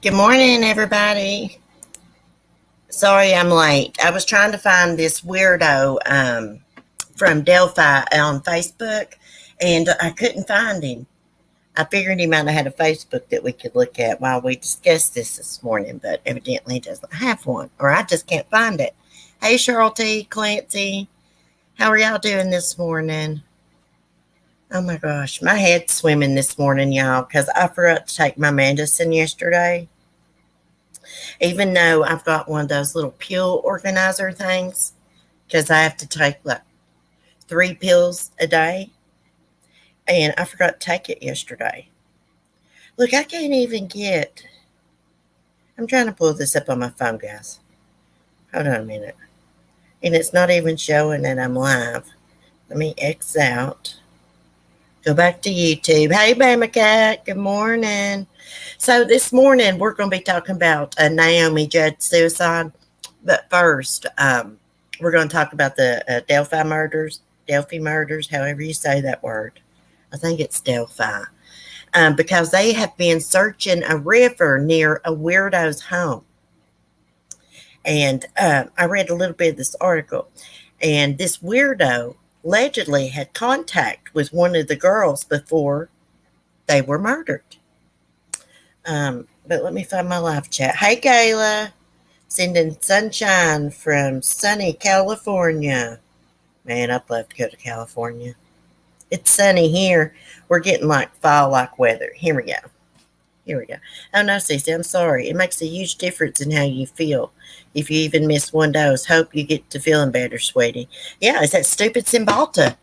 Good morning, everybody. Sorry I'm late. I was trying to find this weirdo from Delphi on Facebook, and I couldn't find him. I figured he might have had a Facebook that we could look at while we discussed this morning, but evidently he doesn't have one, or I just can't find it. Hey, Cheryl T, Clancy, how are y'all doing this morning? Oh my gosh, my head's swimming this morning, y'all, because I forgot to take my medicine yesterday. Even though I've got one of those little pill organizer things, because I have to take like 3 pills a day, and I forgot to take it yesterday. Look, I can't even get, I'm trying to pull this up on my phone, guys. Hold on a minute. And it's not even showing that I'm live. Let me X out. Go back to YouTube. Hey, Bama Cat. Good morning. So this morning, we're going to be talking about Naomi Judd suicide. But first, we're going to talk about the Delphi murders, however you say that word. I think it's Delphi. Because they have been searching a river near a weirdo's home. And I read a little bit of this article. And this weirdo allegedly had contact with one of the girls before they were murdered. But let me find my live chat. Hey, Kayla. Sending sunshine from sunny California. Man, I'd love to go to California. It's sunny here. We're getting like fall-like weather. Here we go. Oh, no, Cece, I'm sorry. It makes a huge difference in how you feel. If you even miss one dose, hope you get to feeling better, sweetie. Yeah, it's that stupid Cymbalta.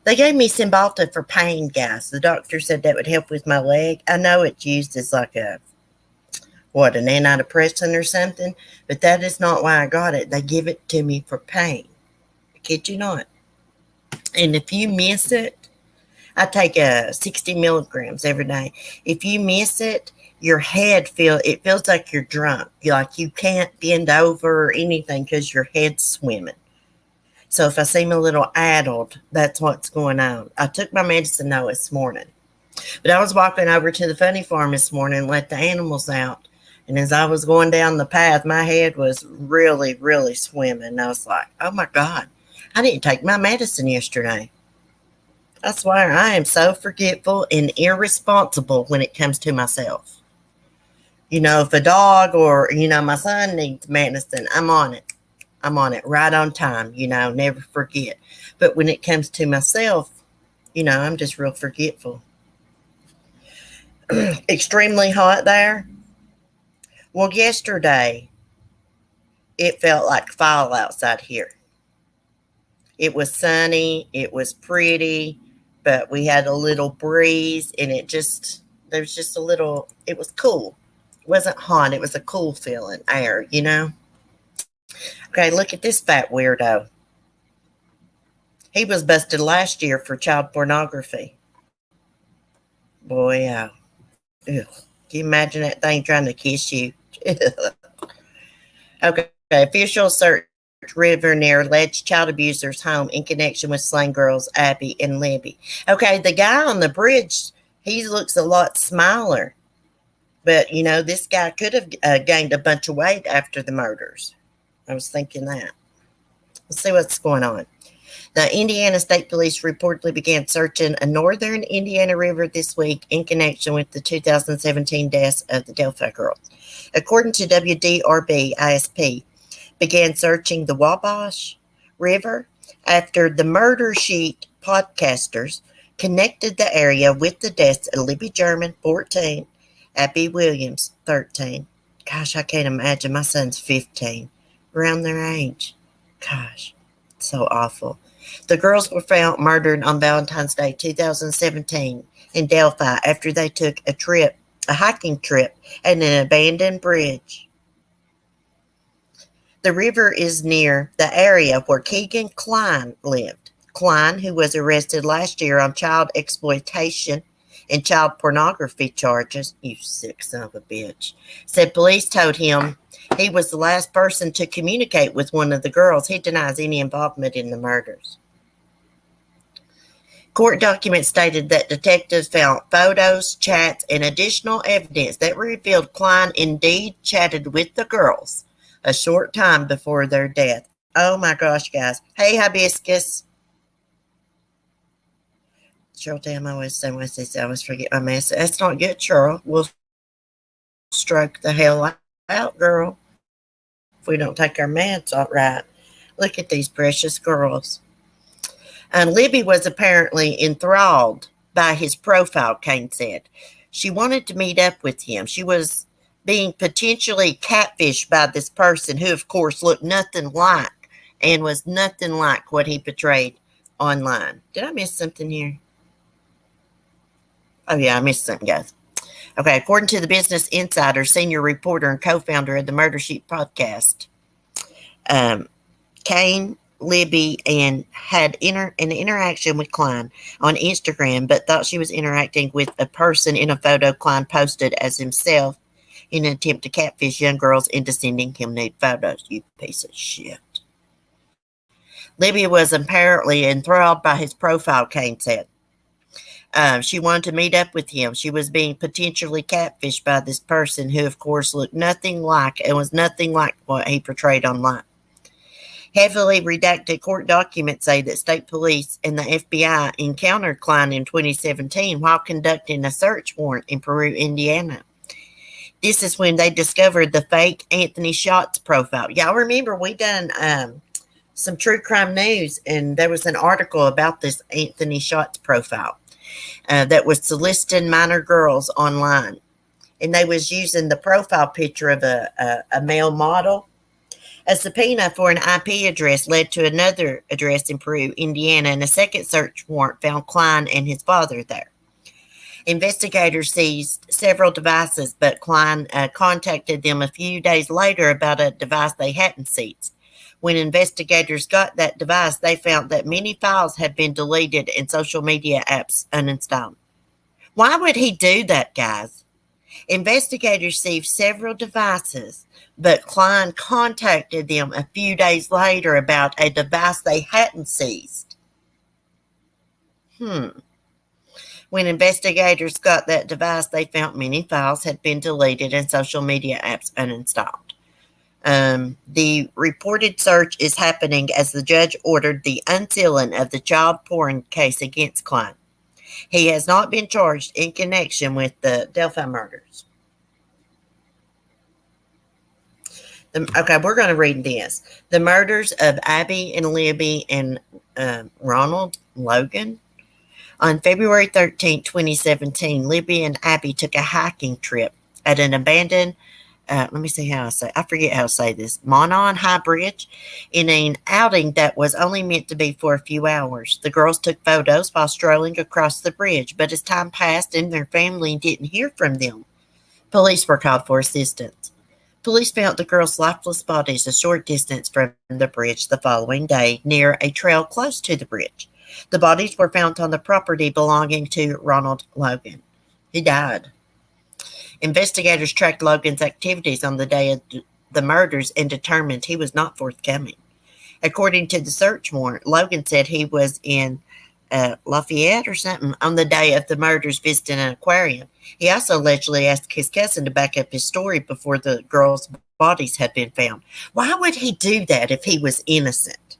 They gave me Cymbalta for pain, guys. The doctor said that would help with my leg. I know it's used as like an antidepressant or something, but that is not why I got it. They give it to me for pain. I kid you not. And if you miss it, I take 60 milligrams every day. If you miss it, your head feels like you're drunk. You can't bend over or anything because your head's swimming. So if I seem a little addled, that's what's going on. I took my medicine though this morning. But I was walking over to the funny farm this morning and let the animals out. And as I was going down the path, my head was really, really swimming. I was like, oh my God, I didn't take my medicine yesterday. I swear I am so forgetful and irresponsible when it comes to myself. If a dog or, my son needs medicine, I'm on it. Right on time, never forget. But when it comes to myself, I'm just real forgetful. Extremely hot there. Well, yesterday, it felt like fall outside here. It was sunny. It was pretty. But we had a little breeze, and it was cool. It wasn't hot. It was a cool feeling air, Okay, look at this fat weirdo. He was busted last year for child pornography. Boy, Ugh. Can you imagine that thing trying to kiss you? Okay, officials search river near alleged child abuser's home in connection with slain girls Abby and Libby. Okay, the guy on the bridge, he looks a lot smaller. But, this guy could have gained a bunch of weight after the murders. I was thinking that. Let's see what's going on. The Indiana State Police reportedly began searching a northern Indiana river this week in connection with the 2017 deaths of the Delphi girls. According to WDRB ISP, began searching the Wabash River after the Murder Sheet podcasters connected the area with the deaths of Libby German, 14, Abby Williams, 13. Gosh, I can't imagine. My son's 15. Around their age. Gosh, so awful. The girls were found murdered on Valentine's Day 2017 in Delphi after they took a hiking trip at an abandoned bridge. The river is near the area where Keegan Klein lived. Klein, who was arrested last year on child exploitation and child pornography charges, you sick son of a bitch, said police told him he was the last person to communicate with one of the girls. He denies any involvement in the murders. Court documents stated that detectives found photos, chats, and additional evidence that revealed Klein indeed chatted with the girls a short time before their death. Oh my gosh, guys. Hey, Hibiscus. Cheryl, damn, I always say when I say I always forget my mess. That's not good, Cheryl. We'll stroke the hell out, girl, if we don't take our meds all right. Look at these precious girls. And Libby was apparently enthralled by his profile, Kane said. She wanted to meet up with him. She was being potentially catfished by this person who, of course, looked nothing like and was nothing like what he portrayed online. Did I miss something here? Oh, yeah, I missed something, guys. Okay, according to the Business Insider, senior reporter and co-founder of the Murder Sheet podcast, Kane, Libby, and had an interaction with Klein on Instagram, but thought she was interacting with a person in a photo Klein posted as himself in an attempt to catfish young girls into sending him nude photos. You piece of shit. Libby was apparently enthralled by his profile, Kane said. She wanted to meet up with him. She was being potentially catfished by this person who, of course, looked nothing like and was nothing like what he portrayed online. Heavily redacted court documents say that state police and the FBI encountered Klein in 2017 while conducting a search warrant in Peru, Indiana. This is when they discovered the fake Anthony Shots profile. Y'all remember we done some true crime news, and there was an article about this Anthony Shots profile that was soliciting minor girls online. And they was using the profile picture of a male model. A subpoena for an IP address led to another address in Peru, Indiana, and a second search warrant found Klein and his father there. Investigators seized several devices, but Klein contacted them a few days later about a device they hadn't seized. When investigators got that device, they found that many files had been deleted and social media apps uninstalled. Why would he do that, guys? Investigators seized several devices, but Klein contacted them a few days later about a device they hadn't seized. When investigators got that device, they found many files had been deleted and social media apps uninstalled. The reported search is happening as the judge ordered the unsealing of the child porn case against Klein. He has not been charged in connection with the Delphi murders. Okay, we're going to read this. The murders of Abby and Libby and Ronald, Logan. On February 13, 2017, Libby and Abby took a hiking trip at an abandoned, let me see how I forget how to say this, Monon High Bridge, in an outing that was only meant to be for a few hours. The girls took photos while strolling across the bridge, but as time passed and their family didn't hear from them, police were called for assistance. Police found the girls' lifeless bodies a short distance from the bridge the following day near a trail close to the bridge. The bodies were found on the property belonging to Ronald Logan. He died. Investigators tracked Logan's activities on the day of the murders and determined he was not forthcoming. According to the search warrant, Logan said he was in Lafayette or something on the day of the murders visiting an aquarium. He also allegedly asked his cousin to back up his story before the girls' bodies had been found. Why would he do that if he was innocent?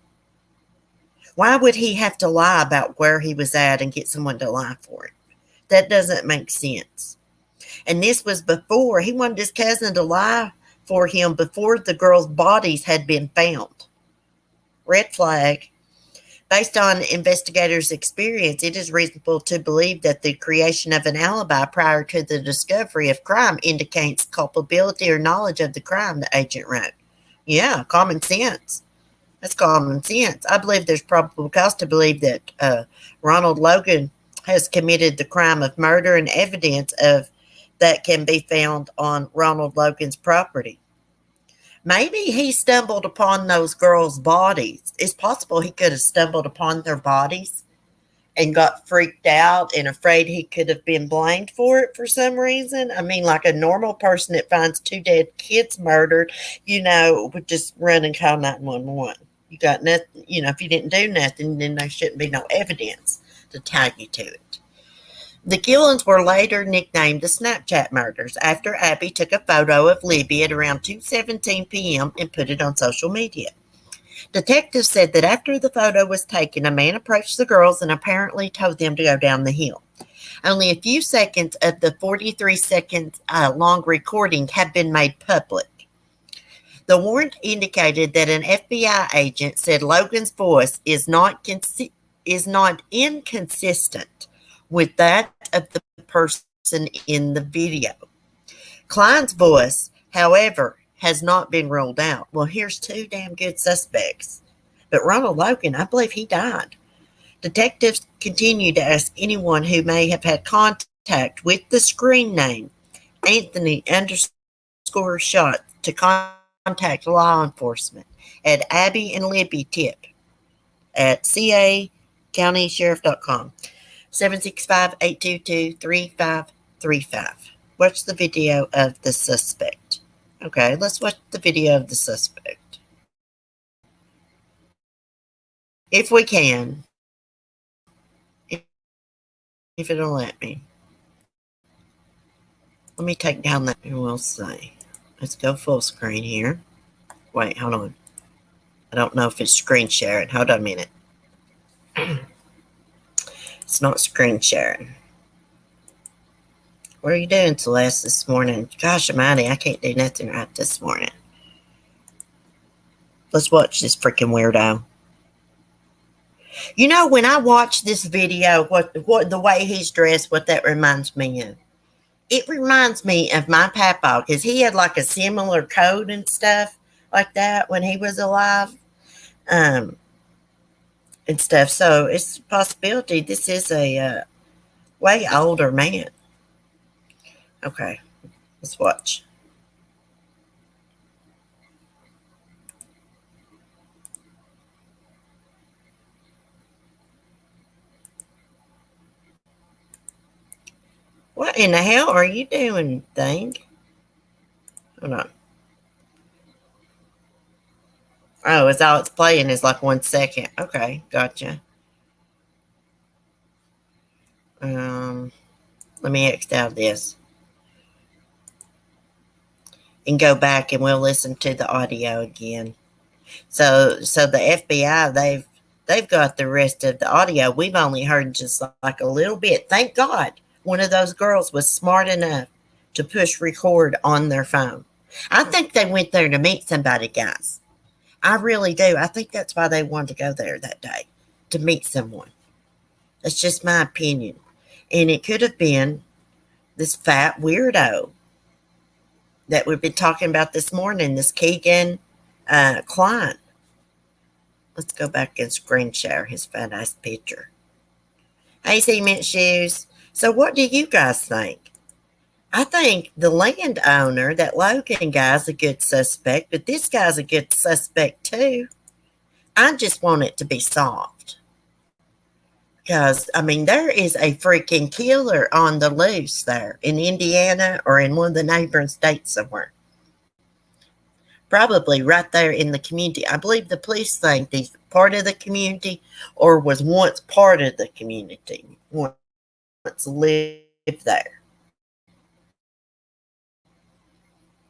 Why would he have to lie about where he was at and get someone to lie for him? That doesn't make sense. And this was before he wanted his cousin to lie for him before the girls' bodies had been found. Red flag. Based on investigators' experience, it is reasonable to believe that the creation of an alibi prior to the discovery of crime indicates culpability or knowledge of the crime, the agent wrote. Yeah, common sense. That's common sense. I believe there's probable cause to believe that Ronald Logan has committed the crime of murder, and evidence of that can be found on Ronald Logan's property. Maybe he stumbled upon those girls' bodies. It's possible he could have stumbled upon their bodies and got freaked out and afraid he could have been blamed for it for some reason. I mean, like a normal person that finds two dead kids murdered, would just run and call 911. You got nothing, if you didn't do nothing, then there shouldn't be no evidence to tie you to it. The killings were later nicknamed the Snapchat murders after Abby took a photo of Libby at around 2:17 p.m. and put it on social media. Detectives said that after the photo was taken, a man approached the girls and apparently told them to go down the hill. Only a few seconds of the 43 seconds long recording have been made public. The warrant indicated that an FBI agent said Logan's voice is not inconsistent with that of the person in the video. Klein's voice, however, has not been ruled out. Well, here's two damn good suspects. But Ronald Logan, I believe he died. Detectives continue to ask anyone who may have had contact with the screen name Anthony _ Shot to contact law enforcement at Abby and Libby tip at cacountysheriff.com 765-822-3535. Watch the video of the suspect. Okay, let's watch the video of the suspect. If we can. If it'll let me. Let me take down that and we'll see. Let's go full screen here. Wait, hold on. I don't know if it's screen sharing. Hold on a minute. It's not screen sharing. What are you doing, Celeste, this morning? Gosh almighty, I can't do nothing right this morning. Let's watch this freaking weirdo. When I watch this video, what the way he's dressed, what that reminds me of? It reminds me of my papa, because he had like a similar coat and stuff like that when he was alive. And stuff. So it's a possibility this is a way older man. Okay, let's watch. What in the hell are you doing, thing? Hold on. Oh, it's all it's playing is like 1 second. Okay, gotcha. Let me X out this and go back and we'll listen to the audio again. So the FBI, they've got the rest of the audio. We've only heard just like a little bit. Thank God one of those girls was smart enough to push record on their phone. I think they went there to meet somebody, guys. I really do. I think that's why they wanted to go there that day, to meet someone. That's just my opinion. And it could have been this fat weirdo that we've been talking about this morning, this Keegan Klein. Let's go back and screen share his fat ass picture. Hey, cement shoes. So what do you guys think? I think the landowner, that Logan guy's a good suspect, but this guy's a good suspect too. I just want it to be solved. Because, I mean, there is a freaking killer on the loose there in Indiana or in one of the neighboring states somewhere. Probably right there in the community. I believe the police think he's part of the community or was once part of the community, once lived there.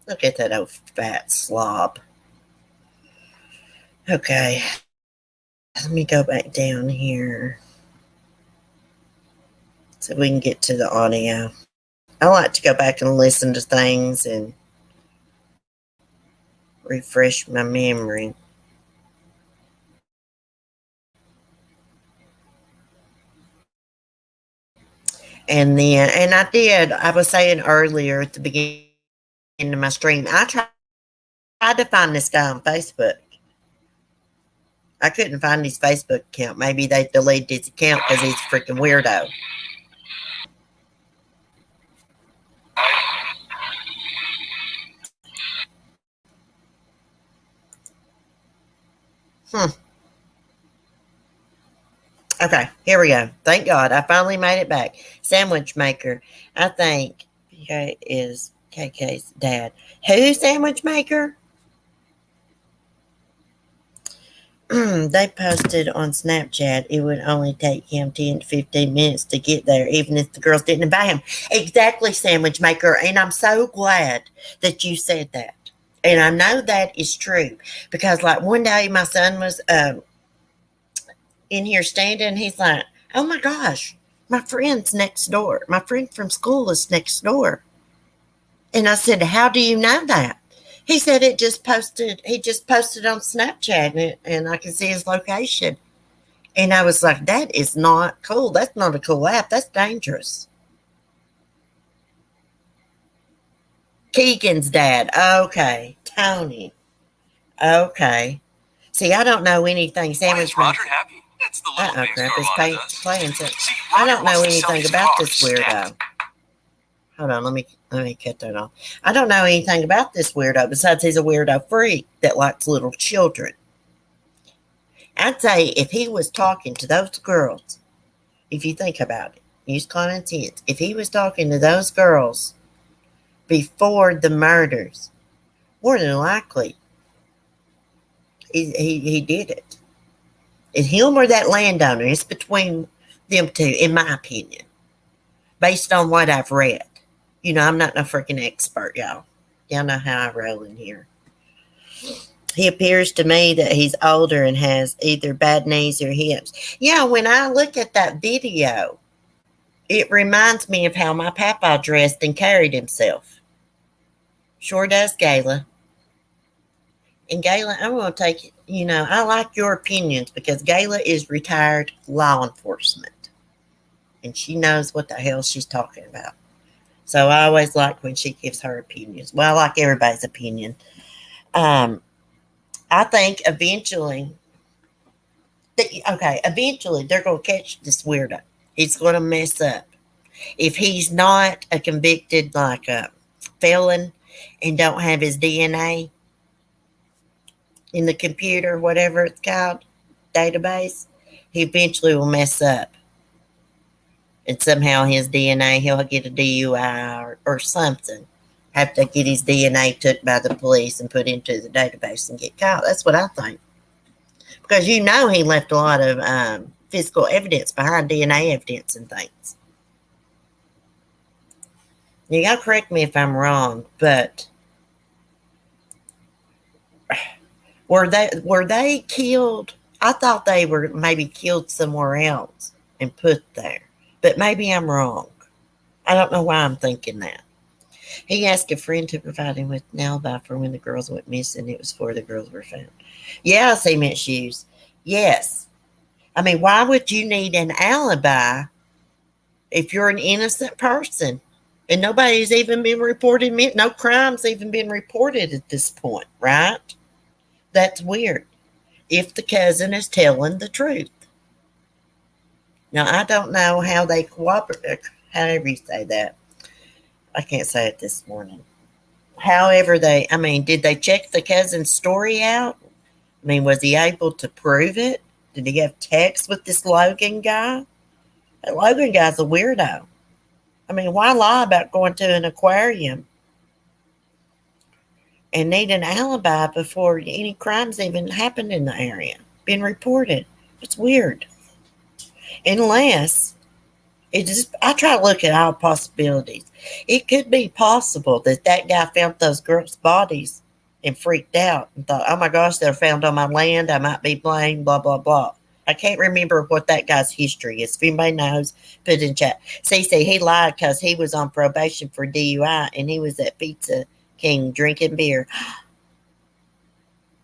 Look at that old fat slob. Okay. Let me go back down here so we can get to the audio. I like to go back and listen to things and refresh my memory. And I was saying earlier at the beginning of my stream, I tried to find this guy on Facebook. I couldn't find his Facebook account. Maybe they deleted his account because he's a freaking weirdo. Okay, here we go. Thank God. I finally made it back. Sandwich maker. I think PK is KK's dad. Who, sandwich maker? They posted on Snapchat it would only take him 10 to 15 minutes to get there, even if the girls didn't invite him. Exactly, sandwich maker. And I'm so glad that you said that. And I know that is true because, like, one day my son was in here standing. He's like, oh my gosh, my friend's next door. My friend from school is next door. And I said, how do you know that? He said he just posted on Snapchat and I can see his location. And I was like, that is not cool. That's not a cool app. That's dangerous. Keegan's dad. Okay. Tony. Okay. See, I don't know anything. Sandwich Roger happy? It's the little things crap is playing. So See, I don't know wants to sell anything these about cars this weirdo. Hold on, let me cut that off. I don't know anything about this weirdo besides he's a weirdo freak that likes little children. I'd say if he was talking to those girls, if you think about it, use common sense. If he was talking to those girls before the murders, more than likely he did it. It's him or that landowner. It's between them two, in my opinion, based on what I've read. You know, I'm not no freaking expert, y'all. Y'all know how I roll in here. He appears to me that he's older and has either bad knees or hips. Yeah, when I look at that video, it reminds me of how my papa dressed and carried himself. Sure does, Gayla. And Gayla, I'm going to take it. You know, I like your opinions because Gayla is retired law enforcement. And she knows what the hell she's talking about. So I always like when she gives her opinions. Well, I like everybody's opinion. I think eventually they're going to catch this weirdo. He's going to mess up. If he's not a convicted, like a felon and don't have his DNA in the computer, whatever it's called, database, he eventually will mess up. And somehow his DNA, he'll get a DUI or something. Have to get his DNA took by the police and put into the database and get caught. That's what I think. Because you know he left a lot of physical evidence behind, DNA evidence and things. You got to correct me if I'm wrong, but were they killed? I thought they were maybe killed somewhere else and put there. But maybe I'm wrong. I don't know why I'm thinking that. He asked a friend to provide him with an alibi for when the girls went missing. It was before the girls were found. Yeah, cement shoes. Yes. I mean, why would you need an alibi if you're an innocent person? And nobody's even been reported. No crime's even been reported at this point, right? That's weird. If the cousin is telling the truth. Now, I don't know how they cooperate, however you say that. I can't say it this morning. However, did they check the cousin's story out? I mean, was he able to prove it? Did he have text with this Logan guy? That Logan guy's a weirdo. I mean, why lie about going to an aquarium and need an alibi before any crimes even happened in the area, been reported? It's weird. Unless I try to look at all possibilities. It could be possible that guy found those girls' bodies and freaked out and thought, oh my gosh, they're found on my land. I might be blamed, blah, blah, blah. I can't remember what that guy's history is. If anybody knows, put it in chat. CC, he lied because he was on probation for DUI and he was at Pizza King drinking beer.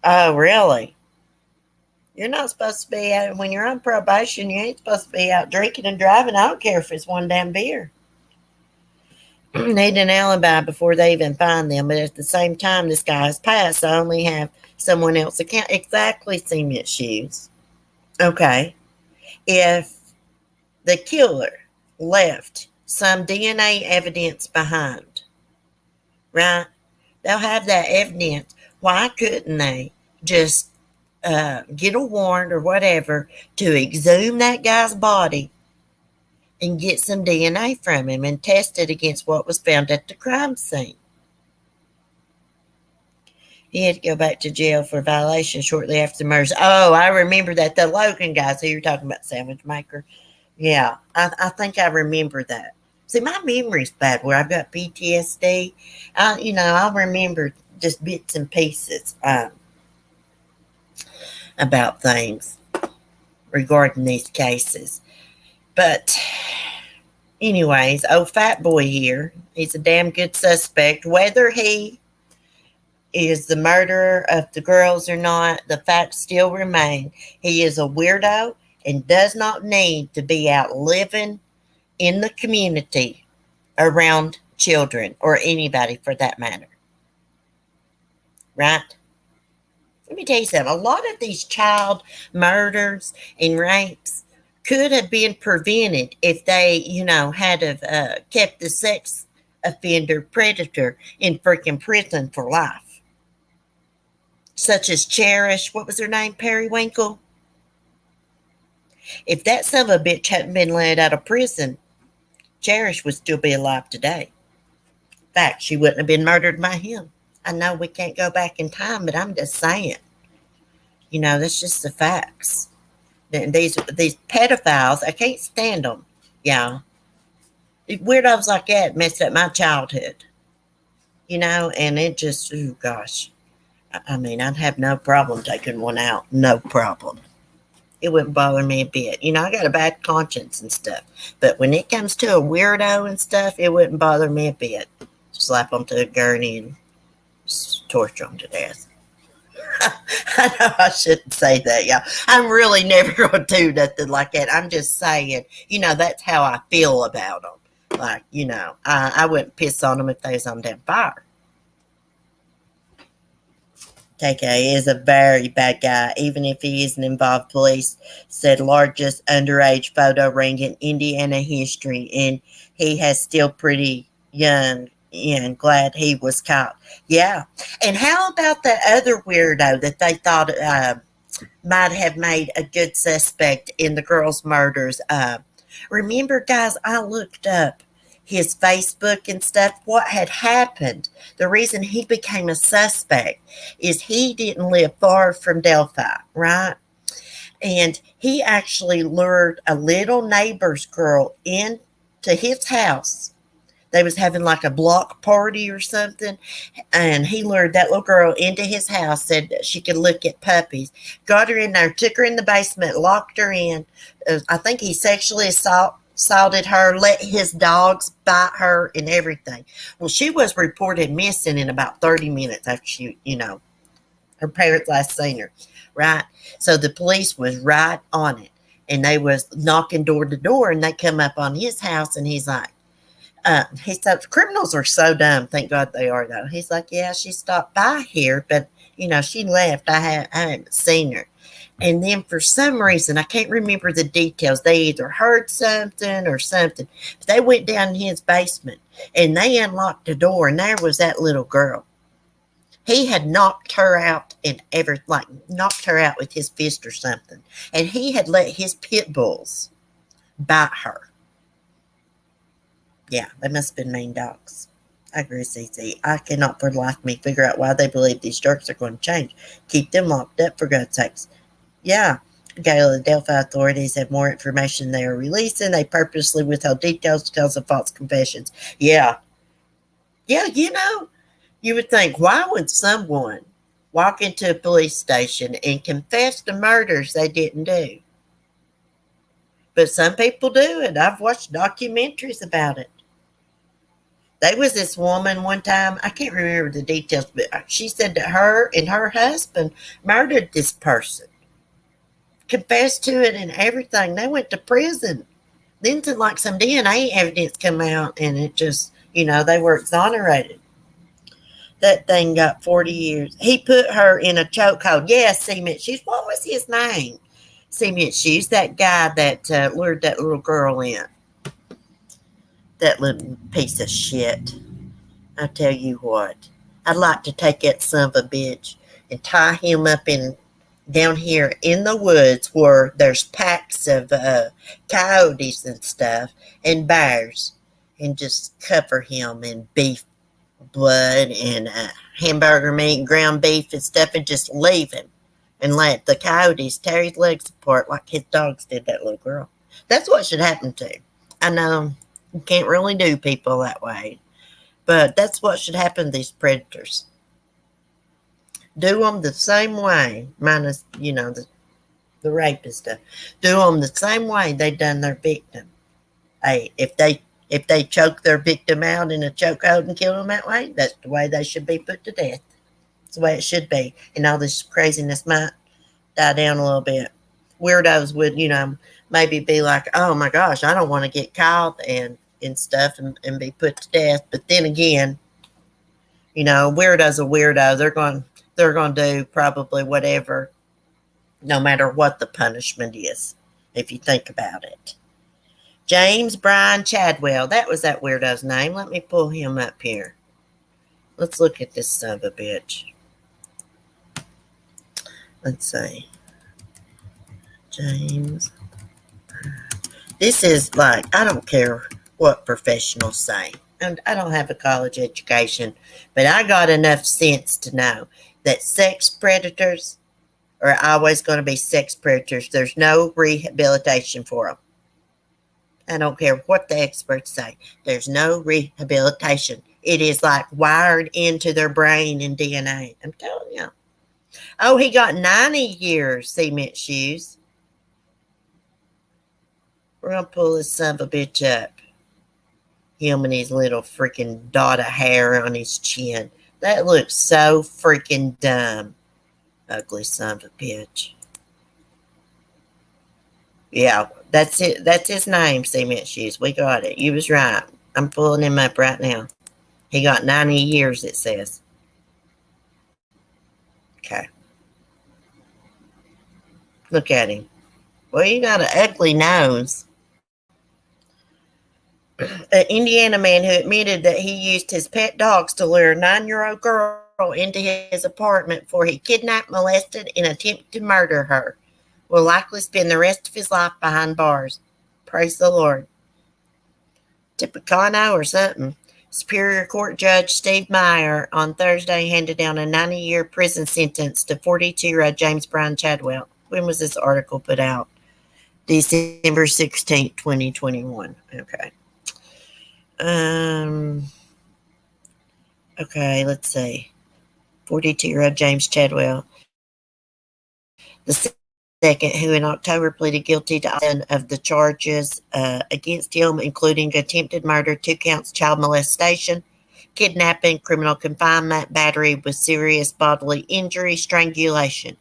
Oh, really? You're not supposed to be out when you're on probation. You ain't supposed to be out drinking and driving. I don't care if it's one damn beer. Need an alibi before they even find them. But at the same time, this guy's passed. So I only have someone else that can't exactly cement shoes. Okay. If the killer left some DNA evidence behind, right? They'll have that evidence. Why couldn't they just get a warrant or whatever to exhume that guy's body and get some DNA from him and test it against what was found at the crime scene? He had to go back to jail for violation shortly after the murders. Oh, I remember that. The Logan guys who you're talking about, sandwich maker. Yeah, I think I remember that. See, my memory's bad where I've got PTSD. I'll remember just bits and pieces about things regarding these cases. But anyways, old fat boy here, he's a damn good suspect. Whether he is the murderer of the girls or not, the facts still remain. He is a weirdo and does not need to be out living in the community around children or anybody for that matter. Right? Let me tell you something. A lot of these child murders and rapes could have been prevented if they, had have kept the sex offender predator in freaking prison for life. Such as Cherish, what was her name, Periwinkle? If that son of a bitch hadn't been let out of prison, Cherish would still be alive today. In fact, she wouldn't have been murdered by him. I know we can't go back in time, but I'm just saying. That's just the facts. These pedophiles, I can't stand them. Yeah. Weirdos like that messed up my childhood. And it just, oh gosh. I'd have no problem taking one out. No problem. It wouldn't bother me a bit. I got a bad conscience and stuff. But when it comes to a weirdo and stuff, it wouldn't bother me a bit. Slap them to a gurney and torture them to death. I know I shouldn't say that, y'all. I'm really never going to do nothing like that. I'm just saying, that's how I feel about them. Like, I wouldn't piss on them if they was on damn fire. KK is a very bad guy, even if he isn't involved. Police said largest underage photo ring in Indiana history, and he has still pretty young. And glad he was caught. Yeah. And how about that other weirdo that they thought might have made a good suspect in the girls' murders? Remember, guys, I looked up his Facebook and stuff, what had happened. The reason he became a suspect is he didn't live far from Delphi, right? And he actually lured a little neighbor's girl into his house. They was having like a block party or something, and he lured that little girl into his house, said that she could look at puppies, got her in there, took her in the basement, locked her in. I think he sexually assaulted her, let his dogs bite her and everything. Well, she was reported missing in about 30 minutes after she, her parents last seen her, right? So the police was right on it, and they was knocking door to door, and they come up on his house, and he's like, he said, criminals are so dumb. Thank God they are, though. He's like, yeah, she stopped by here, but, she left. I haven't seen her. And then for some reason, I can't remember the details. They either heard something or something. But they went down in his basement, and they unlocked the door, and there was that little girl. He had knocked her out and knocked her out with his fist or something. And he had let his pit bulls bite her. Yeah, they must have been mean dogs. I agree with CC. I cannot for the life of me figure out why they believe these jerks are going to change. Keep them locked up, for God's sakes. Yeah. The Delphi authorities have more information they are releasing. They purposely withheld details because of false confessions. Yeah. Yeah, you would think, why would someone walk into a police station and confess to murders they didn't do? But some people do, and I've watched documentaries about it. There was this woman one time, I can't remember the details, but she said that her and her husband murdered this person. confessed to it and everything. They went to prison. Then to like some DNA evidence come out and it just, they were exonerated. That thing got 40 years. He put her in a chokehold. Yes, Cement Shoes. What was his name? Cement Shoes, that guy that lured that little girl in. That little piece of shit. I tell you what. I'd like to take that son of a bitch and tie him up in down here in the woods where there's packs of coyotes and stuff and bears, and just cover him in beef blood and hamburger meat and ground beef and stuff, and just leave him and let the coyotes tear his legs apart like his dogs did that little girl. That's what should happen to. I know you can't really do people that way, but that's what should happen to these predators. Do them the same way, minus, the rape and stuff. Do them the same way they done their victim. Hey, if they choke their victim out in a chokehold and kill them that way, that's the way they should be put to death. It's the way it should be. And all this craziness might die down a little bit. Weirdos would, maybe be like, oh my gosh, I don't want to get caught and stuff and be put to death. But then again, weirdo's a weirdo. They're going to do probably whatever, no matter what the punishment is, if you think about it. James Brian Chadwell. That was that weirdo's name. Let me pull him up here. Let's look at this son of a bitch. Let's see. James. This is like, I don't care what professionals say. And I don't have a college education, but I got enough sense to know that sex predators are always going to be sex predators. There's no rehabilitation for them. I don't care what the experts say. There's no rehabilitation. It is like wired into their brain and DNA. I'm telling you. Oh, he got 90 years, Cement Shoes. We're going to pull this son of a bitch up. Him and his little freaking dot of hair on his chin. That looks so freaking dumb. Ugly son of a bitch. Yeah, that's it. That's his name, Cement Shoes. We got it. You was right. I'm pulling him up right now. He got 90 years, it says. Okay. Look at him. Well, you got an ugly nose. An Indiana man who admitted that he used his pet dogs to lure a 9-year-old girl into his apartment before he kidnapped, molested, and attempted to murder her will likely spend the rest of his life behind bars. Praise the Lord. Tipicano or something. Superior Court Judge Steve Meyer on Thursday handed down a 90-year prison sentence to 42-year-old James Brian Chadwell. When was this article put out? December 16th, 2021. Okay. Okay, let's see. 42-year-old James Chadwell, the second, who in October pleaded guilty to all of the charges against him, including attempted murder, 2 counts child molestation, kidnapping, criminal confinement, battery with serious bodily injury, strangulation.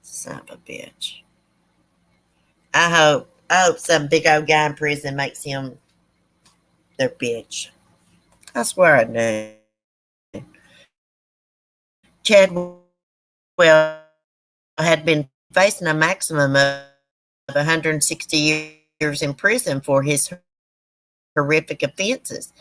Son of a bitch. I hope some big old guy in prison makes him their bitch. I swear I do. Chadwell had been facing a maximum of 160 years in prison for his horrific offenses.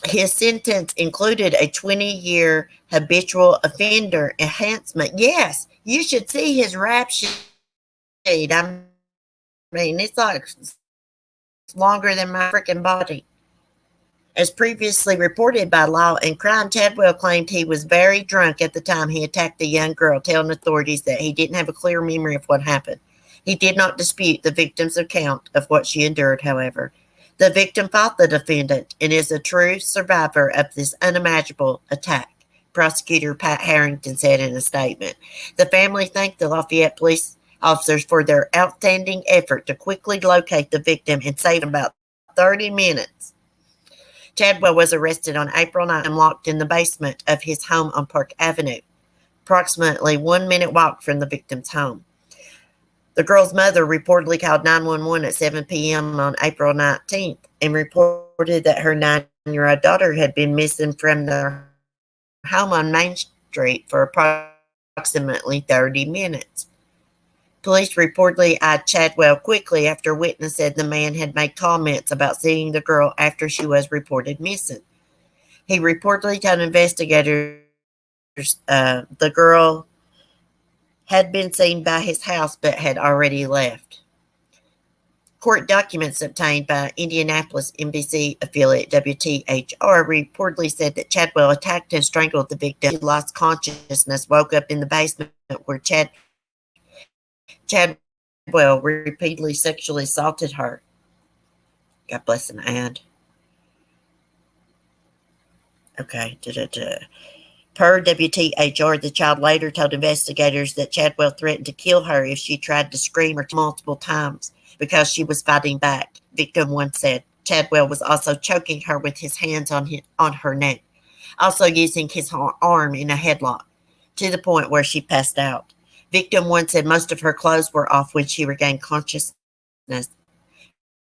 His sentence included a 20-year habitual offender enhancement. Yes, you should see his rap sheet. I mean, it's like longer than my freaking body. As previously reported by Law and Crime, Chadwell claimed he was very drunk at the time he attacked the young girl, telling authorities that he didn't have a clear memory of what happened. He did not dispute the victim's account of what she endured, however. The victim fought the defendant and is a true survivor of this unimaginable attack, Prosecutor Pat Harrington said in a statement. The family thanked the Lafayette police officers for their outstanding effort to quickly locate the victim and save him about 30 minutes. Chadwell was arrested on April 9 and locked in the basement of his home on Park Avenue, approximately 1 minute walk from the victim's home. The girl's mother reportedly called 911 at 7 p.m. on April 19th and reported that her 9-year-old daughter had been missing from their home on Main Street for approximately 30 minutes. Police reportedly eyed Chadwell quickly after a witness said the man had made comments about seeing the girl after she was reported missing. He reportedly told investigators the girl had been seen by his house but had already left. Court documents obtained by Indianapolis NBC affiliate WTHR reportedly said that Chadwell attacked and strangled the victim. She lost consciousness, woke up in the basement where Chadwell repeatedly sexually assaulted her. God bless and add. Okay. Per WTHR, the child later told investigators that Chadwell threatened to kill her if she tried to scream or multiple times because she was fighting back. Victim 1 said Chadwell was also choking her with his hands on her neck, also using his arm in a headlock, to the point where she passed out. Victim 1 said most of her clothes were off when she regained consciousness.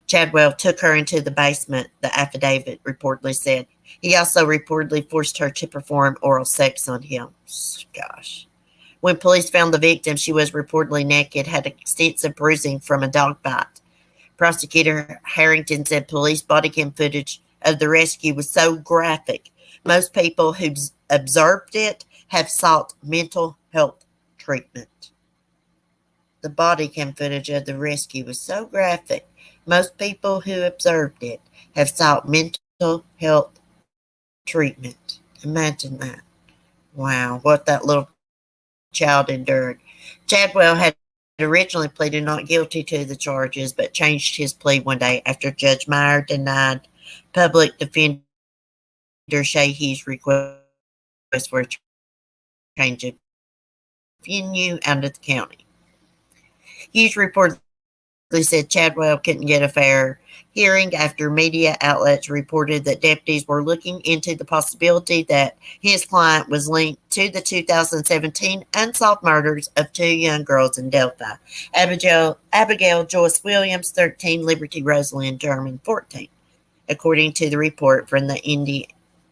Chadwell took her into the basement, the affidavit reportedly said. He also reportedly forced her to perform oral sex on him. Gosh. When police found the victim, she was reportedly naked, had extensive bruising from a dog bite. Prosecutor Harrington said police body cam footage of the rescue was so graphic, most people who observed it have sought mental health treatment. The body cam footage of the rescue was so graphic, most people who observed it have sought mental health treatment. Imagine that. Wow, what that little child endured. Chadwell had originally pleaded not guilty to the charges, but changed his plea one day after Judge Meyer denied public defender Shahy's request for a change of venue out of the county. Hughes reportedly said Chadwell couldn't get a fair hearing after media outlets reported that deputies were looking into the possibility that his client was linked to the 2017 unsolved murders of 2 young girls in Delphi. Abigail Joyce Williams, 13, Liberty Rosalind German, 14, according to the report from the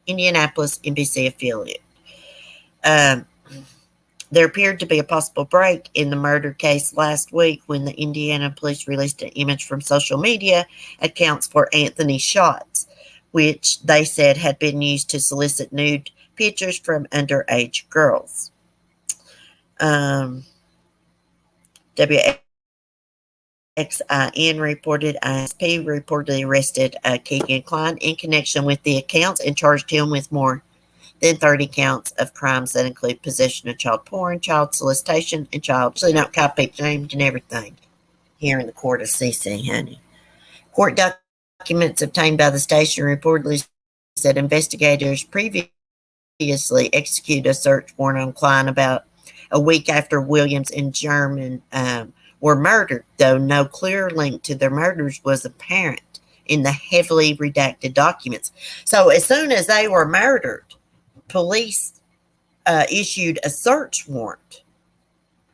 Indianapolis NBC affiliate. There appeared to be a possible break in the murder case last week when the Indiana police released an image from social media accounts for Anthony's shots, which they said had been used to solicit nude pictures from underage girls. WXIN reported ISP reportedly arrested Keegan Klein in connection with the accounts and charged him with more than 30 counts of crimes that include possession of child porn, child solicitation, and child. So they don't copy names and everything here in the court of CC, honey. Court documents obtained by the station reportedly said investigators previously executed a search warrant on Klein about a week after Williams and German were murdered, though no clear link to their murders was apparent in the heavily redacted documents. So as soon as they were murdered, police issued a search warrant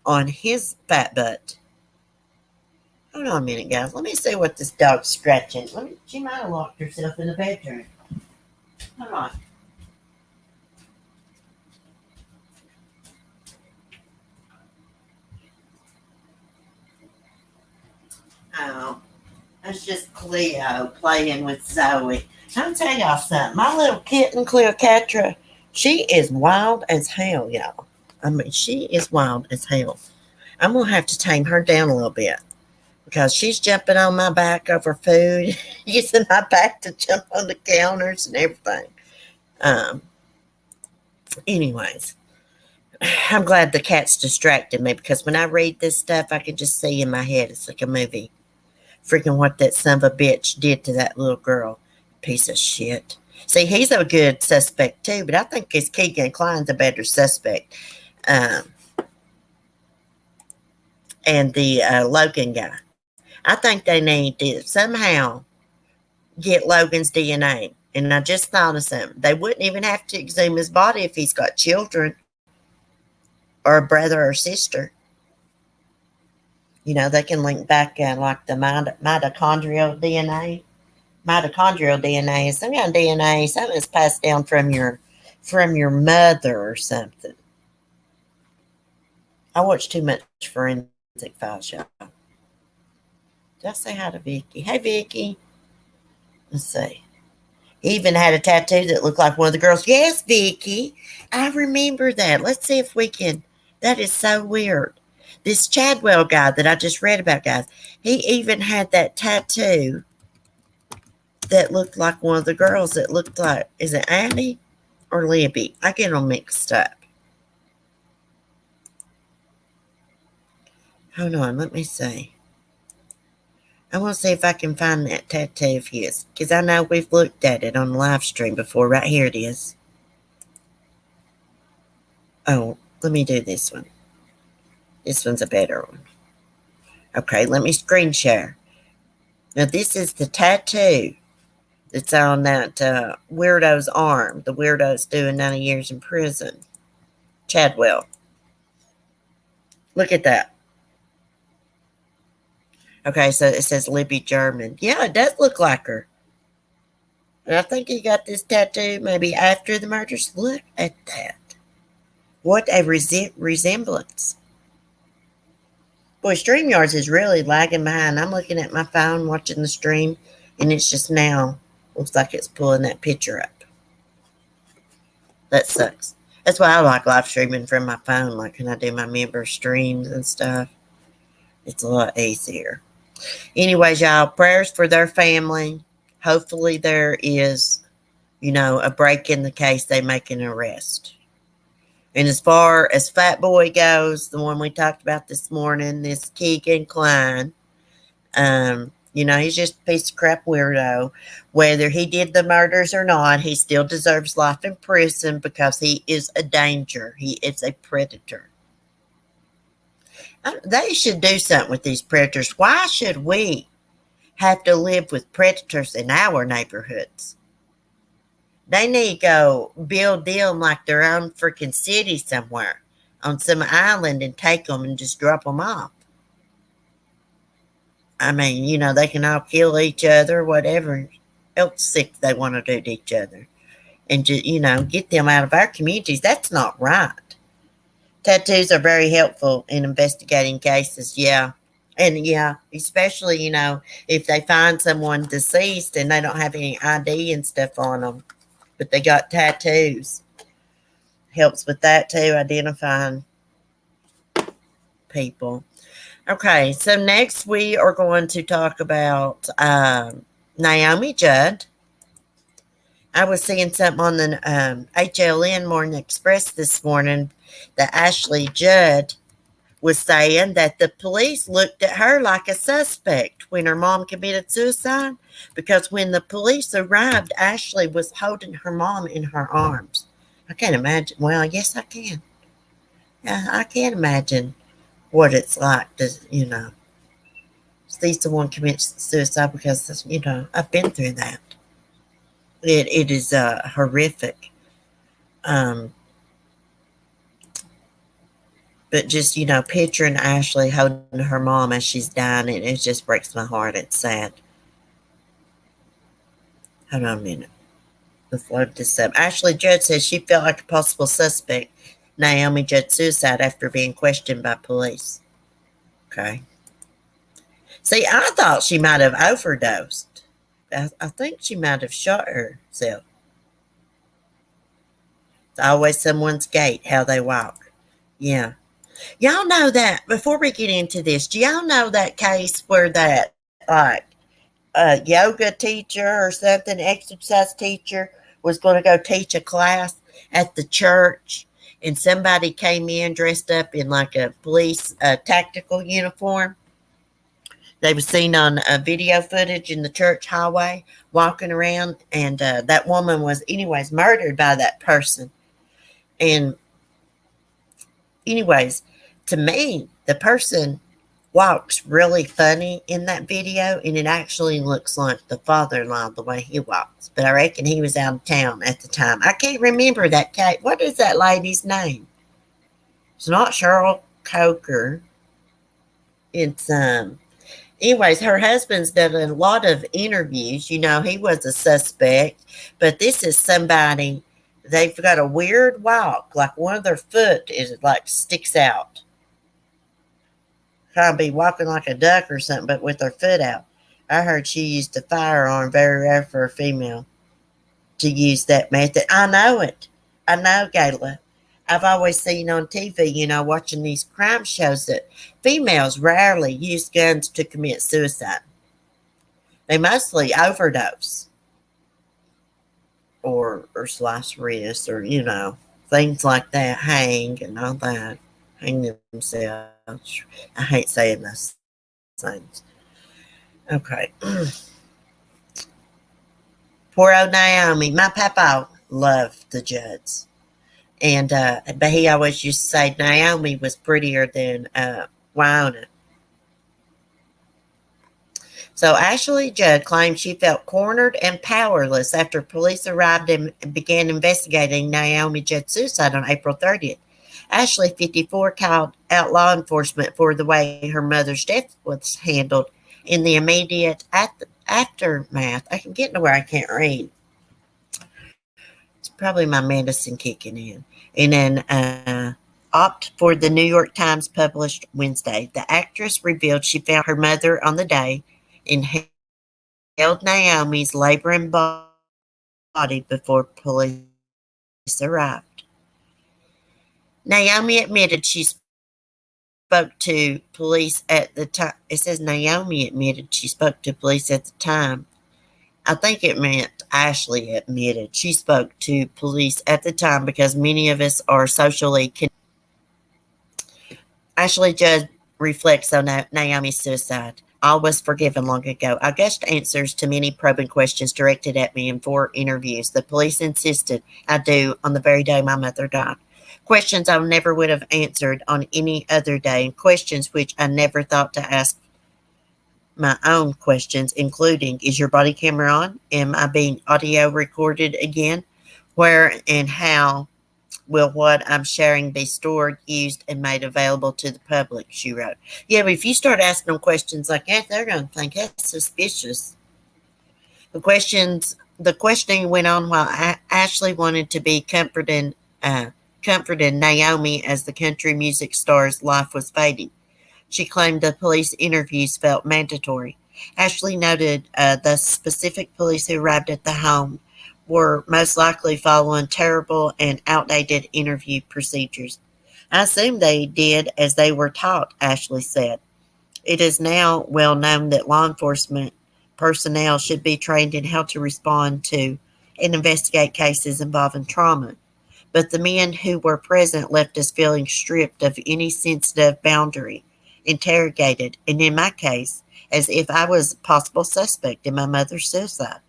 on his fat butt. Hold on a minute, guys. Let me see what this dog's scratching. She might have locked herself in the bedroom. Hold on. Oh, that's just Cleo playing with Zoe. I'll tell y'all something. My little kitten, Cleopatra, she is wild as hell, y'all. I mean, she is wild as hell. I'm going to have to tame her down a little bit because she's jumping on my back over food, using my back to jump on the counters and everything. Anyways, I'm glad the cat's distracted me because when I read this stuff, I can just see in my head. It's like a movie. Freaking what that son of a bitch did to that little girl. Piece of shit. See, he's a good suspect too, but I think it's Keegan Klein's a better suspect. And the Logan guy. I think they need to somehow get Logan's DNA. And I just thought of something. They wouldn't even have to exhume his body if he's got children or a brother or sister. They can link back like the mitochondrial DNA. Mitochondrial DNA is some kind of DNA, something that's passed down from your mother or something. I watch too much Forensic Files, y'all. Did I say hi to Vicky? Hey, Vicky. Let's see. He even had a tattoo that looked like one of the girls. Yes, Vicky. I remember that. Let's see if we can. That is so weird. This Chadwell guy that I just read about, guys, he even had that tattoo that looked like one of the girls that looked like, is it Annie or Libby? I get them mixed up. Hold on, let me see. I want to see if I can find that tattoo of his, because I know we've looked at it on the live stream before. Right here it is. Oh, let me do this one. This one's a better one. Okay, let me screen share. Now, this is the tattoo that's on that weirdo's arm. The weirdo's doing 90 years in prison. Chadwell. Look at that. Okay, so it says Libby German. Yeah, it does look like her. And I think he got this tattoo maybe after the murders. Look at that. What a resemblance. Boy, StreamYards is really lagging behind. I'm looking at my phone watching the stream, and it's just now looks like it's pulling that picture up. That sucks. That's why I like live streaming from my phone. Like when I do my member streams and stuff, it's a lot easier. Anyways, y'all, prayers for their family. Hopefully there is, a break in the case. They make an arrest. And as far as Fat Boy goes, the one we talked about this morning, this Keegan Klein, he's just a piece of crap weirdo. Whether he did the murders or not, he still deserves life in prison because he is a danger. He is a predator. They should do something with these predators. Why should we have to live with predators in our neighborhoods? They need to go build them like their own freaking city somewhere on some island and take them and just drop them off. I mean, they can all kill each other, whatever else sick they want to do to each other. And just, get them out of our communities. That's not right. Tattoos are very helpful in investigating cases, yeah. And yeah, especially, if they find someone deceased and they don't have any ID and stuff on them, but they got tattoos. Helps with that too, identifying people. Okay, so next we are going to talk about Naomi Judd. I was seeing something on the HLN Morning Express this morning that Ashley Judd was saying that the police looked at her like a suspect when her mom committed suicide, because when the police arrived, Ashley was holding her mom in her arms. I can't imagine. Well, yes, I can. Yeah, I can imagine what it's like to, see someone commit suicide, because, I've been through that. It is horrific. But just, picturing Ashley holding her mom as she's dying, it just breaks my heart. It's sad. Hold on a minute. Let's load this up. Ashley Judd says she felt like a possible suspect. Naomi Judd's suicide after being questioned by police. Okay. See, I thought she might have overdosed. I think she might have shot herself. It's always someone's gait, how they walk. Yeah. Y'all know that, before we get into this, do y'all know that case where that, like, a yoga teacher or something, exercise teacher, was going to go teach a class at the church, and somebody came in dressed up in like a police tactical uniform? They were seen on video footage in the church hallway walking around, and that woman was, anyways, murdered by that person. And anyways, to me, the person walks really funny in that video, and it actually looks like the father-in-law the way he walks. But I reckon he was out of town at the time. I can't remember that case. What is that lady's name? It's not Cheryl Coker. It's anyways, her husband's done a lot of interviews. He was a suspect, but this is somebody, they've got a weird walk, like one of their foot is like sticks out. Kind of be walking like a duck or something, but with her foot out. I heard she used a firearm, very rare for a female to use that method. I know it. I know, Gayla. I've always seen on TV, watching these crime shows that females rarely use guns to commit suicide. They mostly overdose or slice wrists or, things like that, hang and all that, hang themselves. I hate saying those things. Okay. Poor old Naomi. My papa loved the Judds. And but he always used to say Naomi was prettier than Wyona. So Ashley Judd claimed she felt cornered and powerless after police arrived and began investigating Naomi Judd's suicide on April 30th. Ashley, 54, called out law enforcement for the way her mother's death was handled in the immediate aftermath. I can get to where I can't read. It's probably my medicine kicking in. And then opt for the New York Times published Wednesday. The actress revealed she found her mother on the day and held Naomi's laboring body before police arrived. Naomi admitted she spoke to police at the time. It says Naomi admitted she spoke to police at the time. I think it meant Ashley admitted she spoke to police at the time because many of us are socially connected. Ashley Judd reflects on Naomi's suicide. All was forgiven long ago. I gushed answers to many probing questions directed at me in 4 interviews. The police insisted I do on the very day my mother died. Questions I never would have answered on any other day, and questions which I never thought to ask my own questions, including, is your body camera on? Am I being audio recorded again? Where and how will what I'm sharing be stored, used, and made available to the public, she wrote. Yeah, but if you start asking them questions like that, they're going to think that's suspicious. The questioning went on while Ashley wanted to be comforting Naomi as the country music star's life was fading. She claimed the police interviews felt mandatory. Ashley noted the specific police who arrived at the home were most likely following terrible and outdated interview procedures. I assume they did as they were taught, Ashley said. It is now well known that law enforcement personnel should be trained in how to respond to and investigate cases involving trauma. But the men who were present left us feeling stripped of any sensitive boundary, interrogated, and in my case, as if I was a possible suspect in my mother's suicide.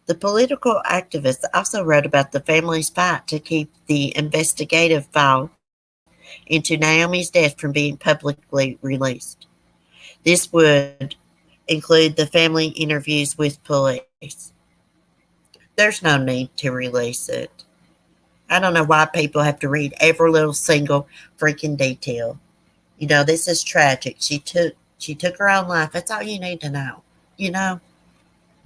The political activist also wrote about the family's fight to keep the investigative file into Naomi's death from being publicly released. This would include the family interviews with police. There's no need to release it. I don't know why people have to read every little single freaking detail. This is tragic. She took her own life. That's all you need to know.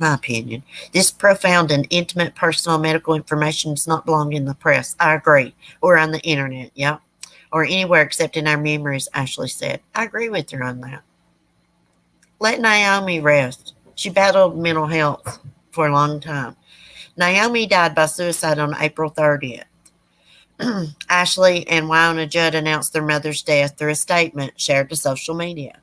My opinion. This profound and intimate personal medical information does not belong in the press. I agree. Or on the internet, yep. Or anywhere except in our memories, Ashley said. I agree with her on that. Let Naomi rest. She battled mental health for a long time. Naomi died by suicide on April 30th. Ashley and Wyona Judd announced their mother's death through a statement shared to social media.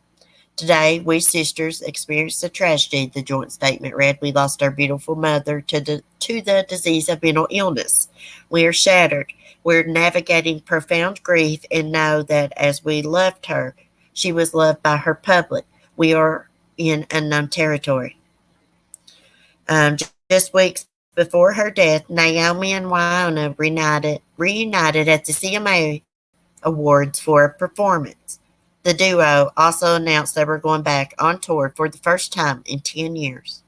Today, we sisters experienced a tragedy, the joint statement read. We lost our beautiful mother to the disease of mental illness. We are shattered. We're navigating profound grief and know that as we loved her, she was loved by her public. We are in unknown territory. Just weeks before her death, Naomi and Wyona reunited at the CMA Awards for a performance. The duo also announced they were going back on tour for the first time in 10 years.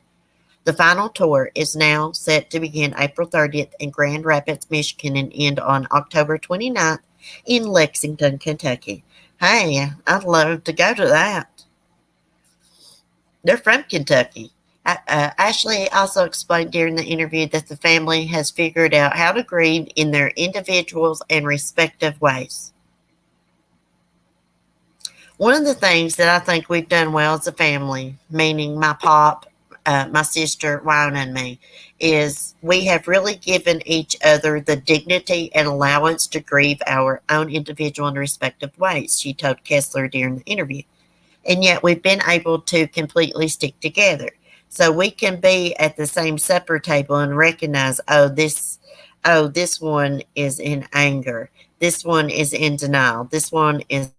The final tour is now set to begin April 30th in Grand Rapids, Michigan, and end on October 29th in Lexington, Kentucky. Hey, I'd love to go to that. They're from Kentucky. Ashley also explained during the interview that the family has figured out how to grieve in their individuals and respective ways. One of the things that I think we've done well as a family, meaning my pop, my sister, Wynne, and me, is we have really given each other the dignity and allowance to grieve our own individual and respective ways, she told Kessler during the interview. And yet we've been able to completely stick together. So we can be at the same supper table and recognize, this one is in anger. This one is in denial. This one is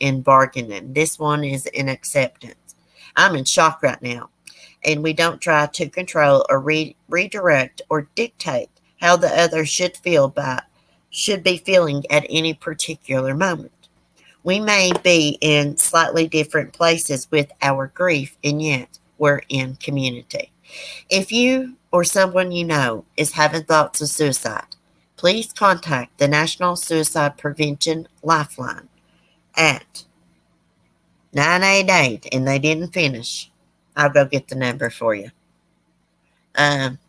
in bargaining. This one is in acceptance. I'm in shock right now. And we don't try to control or redirect or dictate how the other should be feeling at any particular moment. We may be in slightly different places with our grief, and yet we're in community. If you or someone you know is having thoughts of suicide, please contact the National Suicide Prevention Lifeline at 988, and they didn't finish. I'll go get the number for you.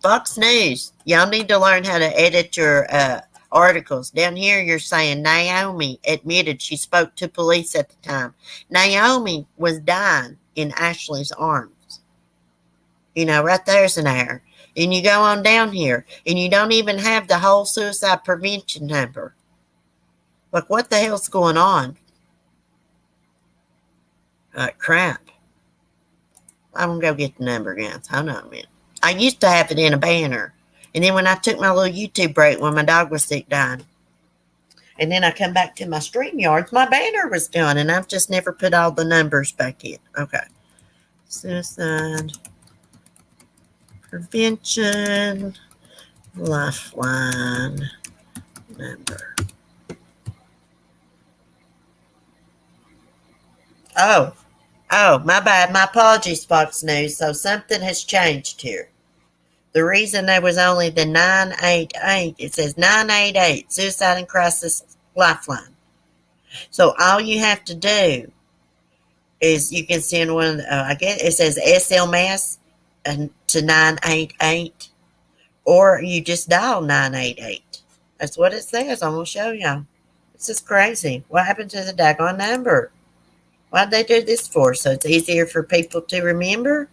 Fox News, y'all need to learn how to edit your articles. Down here, you're saying Naomi admitted she spoke to police at the time. Naomi was dying in Ashley's arms. Right there's an error. And you go on down here, and you don't even have the whole suicide prevention number. Like, what the hell's going on? Crap. I'm going to go get the number, guys. Hold on a minute. I used to have it in a banner. And then when I took my little YouTube break when my dog was sick dying, and then I come back to my StreamYards, my banner was gone, and I've just never put all the numbers back in. Okay. Suicide Prevention Lifeline number. Oh, my bad. My apologies, Fox News. So something has changed here. The reason there was only the 988, it says 988, Suicide and Crisis Lifeline. So all you have to do is you can send one, I guess it says SMS to 988, or you just dial 988. That's what it says. I'm going to show y'all. This is crazy. What happened to the daggone number? Why'd they do this for? So it's easier for people to remember?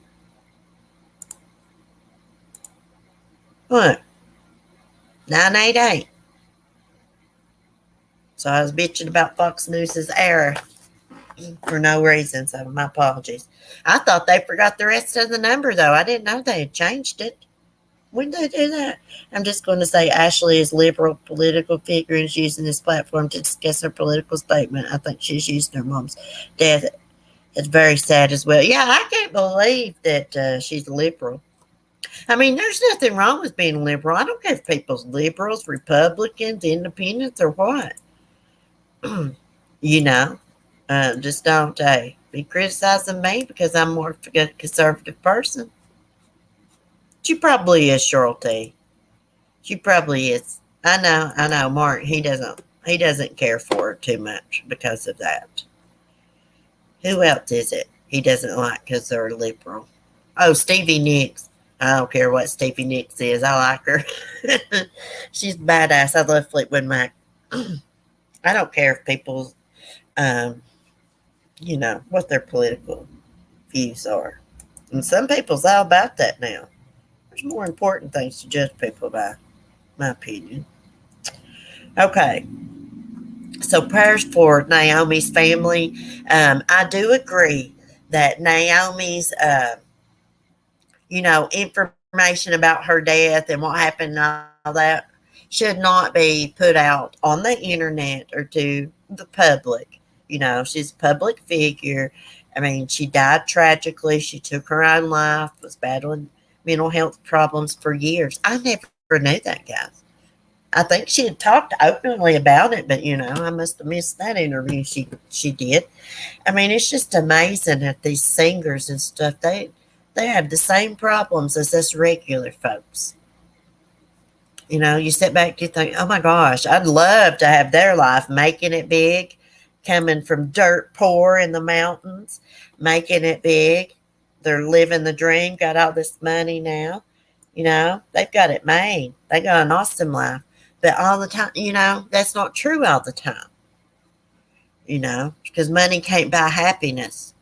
What? 988. So I was bitching about Fox News' error for no reason, so my apologies. I thought they forgot the rest of the number, though. I didn't know they had changed it. When did they do that? I'm just going to say Ashley is a liberal political figure and is using this platform to discuss her political statement. I think she's used her mom's death. It's very sad as well. Yeah, I can't believe that she's liberal. I mean, there's nothing wrong with being liberal. I don't care if people's liberals, Republicans, independents, or what. Just don't be criticizing me because I'm more of a conservative person. She probably is, Cheryl T. She probably is. I know, Mark, he doesn't care for her too much because of that. Who else is it he doesn't like because they're liberal? Oh, Stevie Nicks. I don't care what Stevie Nicks is. I like her. She's badass. I love Fleetwood Mac. I don't care if people's, what their political views are. And some people's all about that now. There's more important things to judge people by, my opinion. Okay. So prayers for Naomi's family. I do agree that Naomi's, information about her death and what happened and all that should not be put out on the internet or to the public. She's a public figure. I mean, she died tragically. She took her own life, was battling mental health problems for years. I never knew that, guys. I think she had talked openly about it, but, I must have missed that interview she did. I mean, it's just amazing that these singers and stuff, they have the same problems as us regular folks. You sit back, you think, oh my gosh, I'd love to have their life, making it big, coming from dirt poor in the mountains, making it big, They're living the dream, got all this money now. They've got it made. They got an awesome life. But all the time, that's not true all the time, because money can't buy happiness.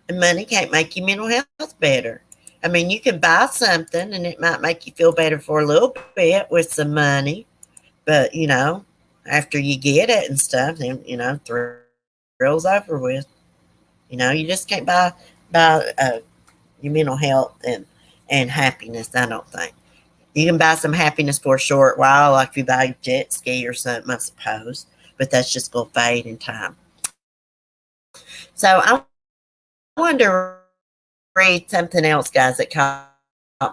And money can't make your mental health better. I mean, you can buy something and it might make you feel better for a little bit with some money. But, after you get it and stuff, then, thrills over with. You just can't buy your mental health and happiness, I don't think. You can buy some happiness for a short while, like if you buy a jet ski or something, I suppose. But that's just going to fade in time. So I wanted to read something else, guys, that caught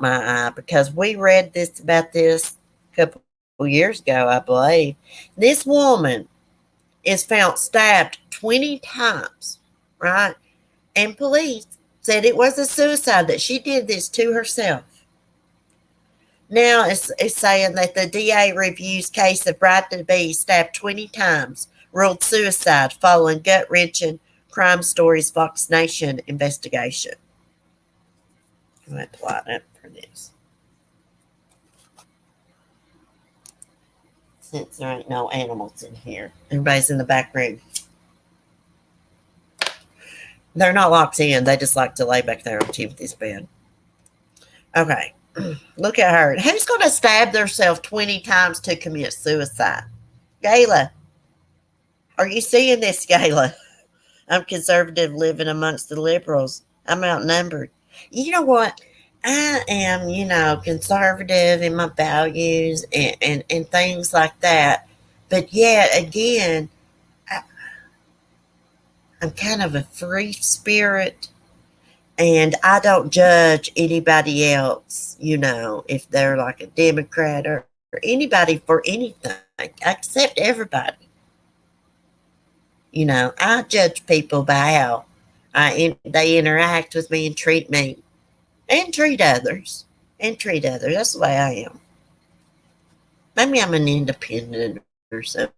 my eye, because we read about this a couple years ago, I believe. This woman is found stabbed 20 times, right? And police said it was a suicide, that she did this to herself. Now it's saying that the DA reviews case of bride-to-be stabbed 20 times, ruled suicide following gut-wrenching Crime Stories Fox Nation investigation. I'm going to plot up for this. Since there ain't no animals in here. Everybody's in the back room. They're not locked in. They just like to lay back there on Timothy's bed. Okay. Look at her. Who's going to stab themselves 20 times to commit suicide? Gayla. Are you seeing this, Gayla? I'm conservative living amongst the liberals. I'm outnumbered. You know what? I am, conservative in my values and things like that. But yet, again, I'm kind of a free spirit. And I don't judge anybody else, if they're like a Democrat or anybody for anything. I accept everybody. I judge people by how they interact with me and treat me. And treat others. That's the way I am. Maybe I'm an independent or something.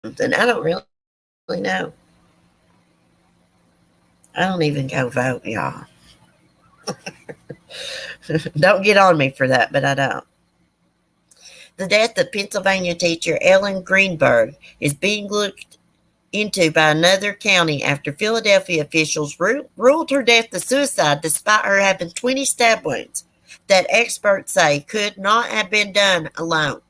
I don't really know. I don't even go vote, y'all. Don't get on me for that, but I don't. The death of Pennsylvania teacher Ellen Greenberg is being looked into by another county after Philadelphia officials ruled her death a suicide despite her having 20 stab wounds that experts say could not have been done alone.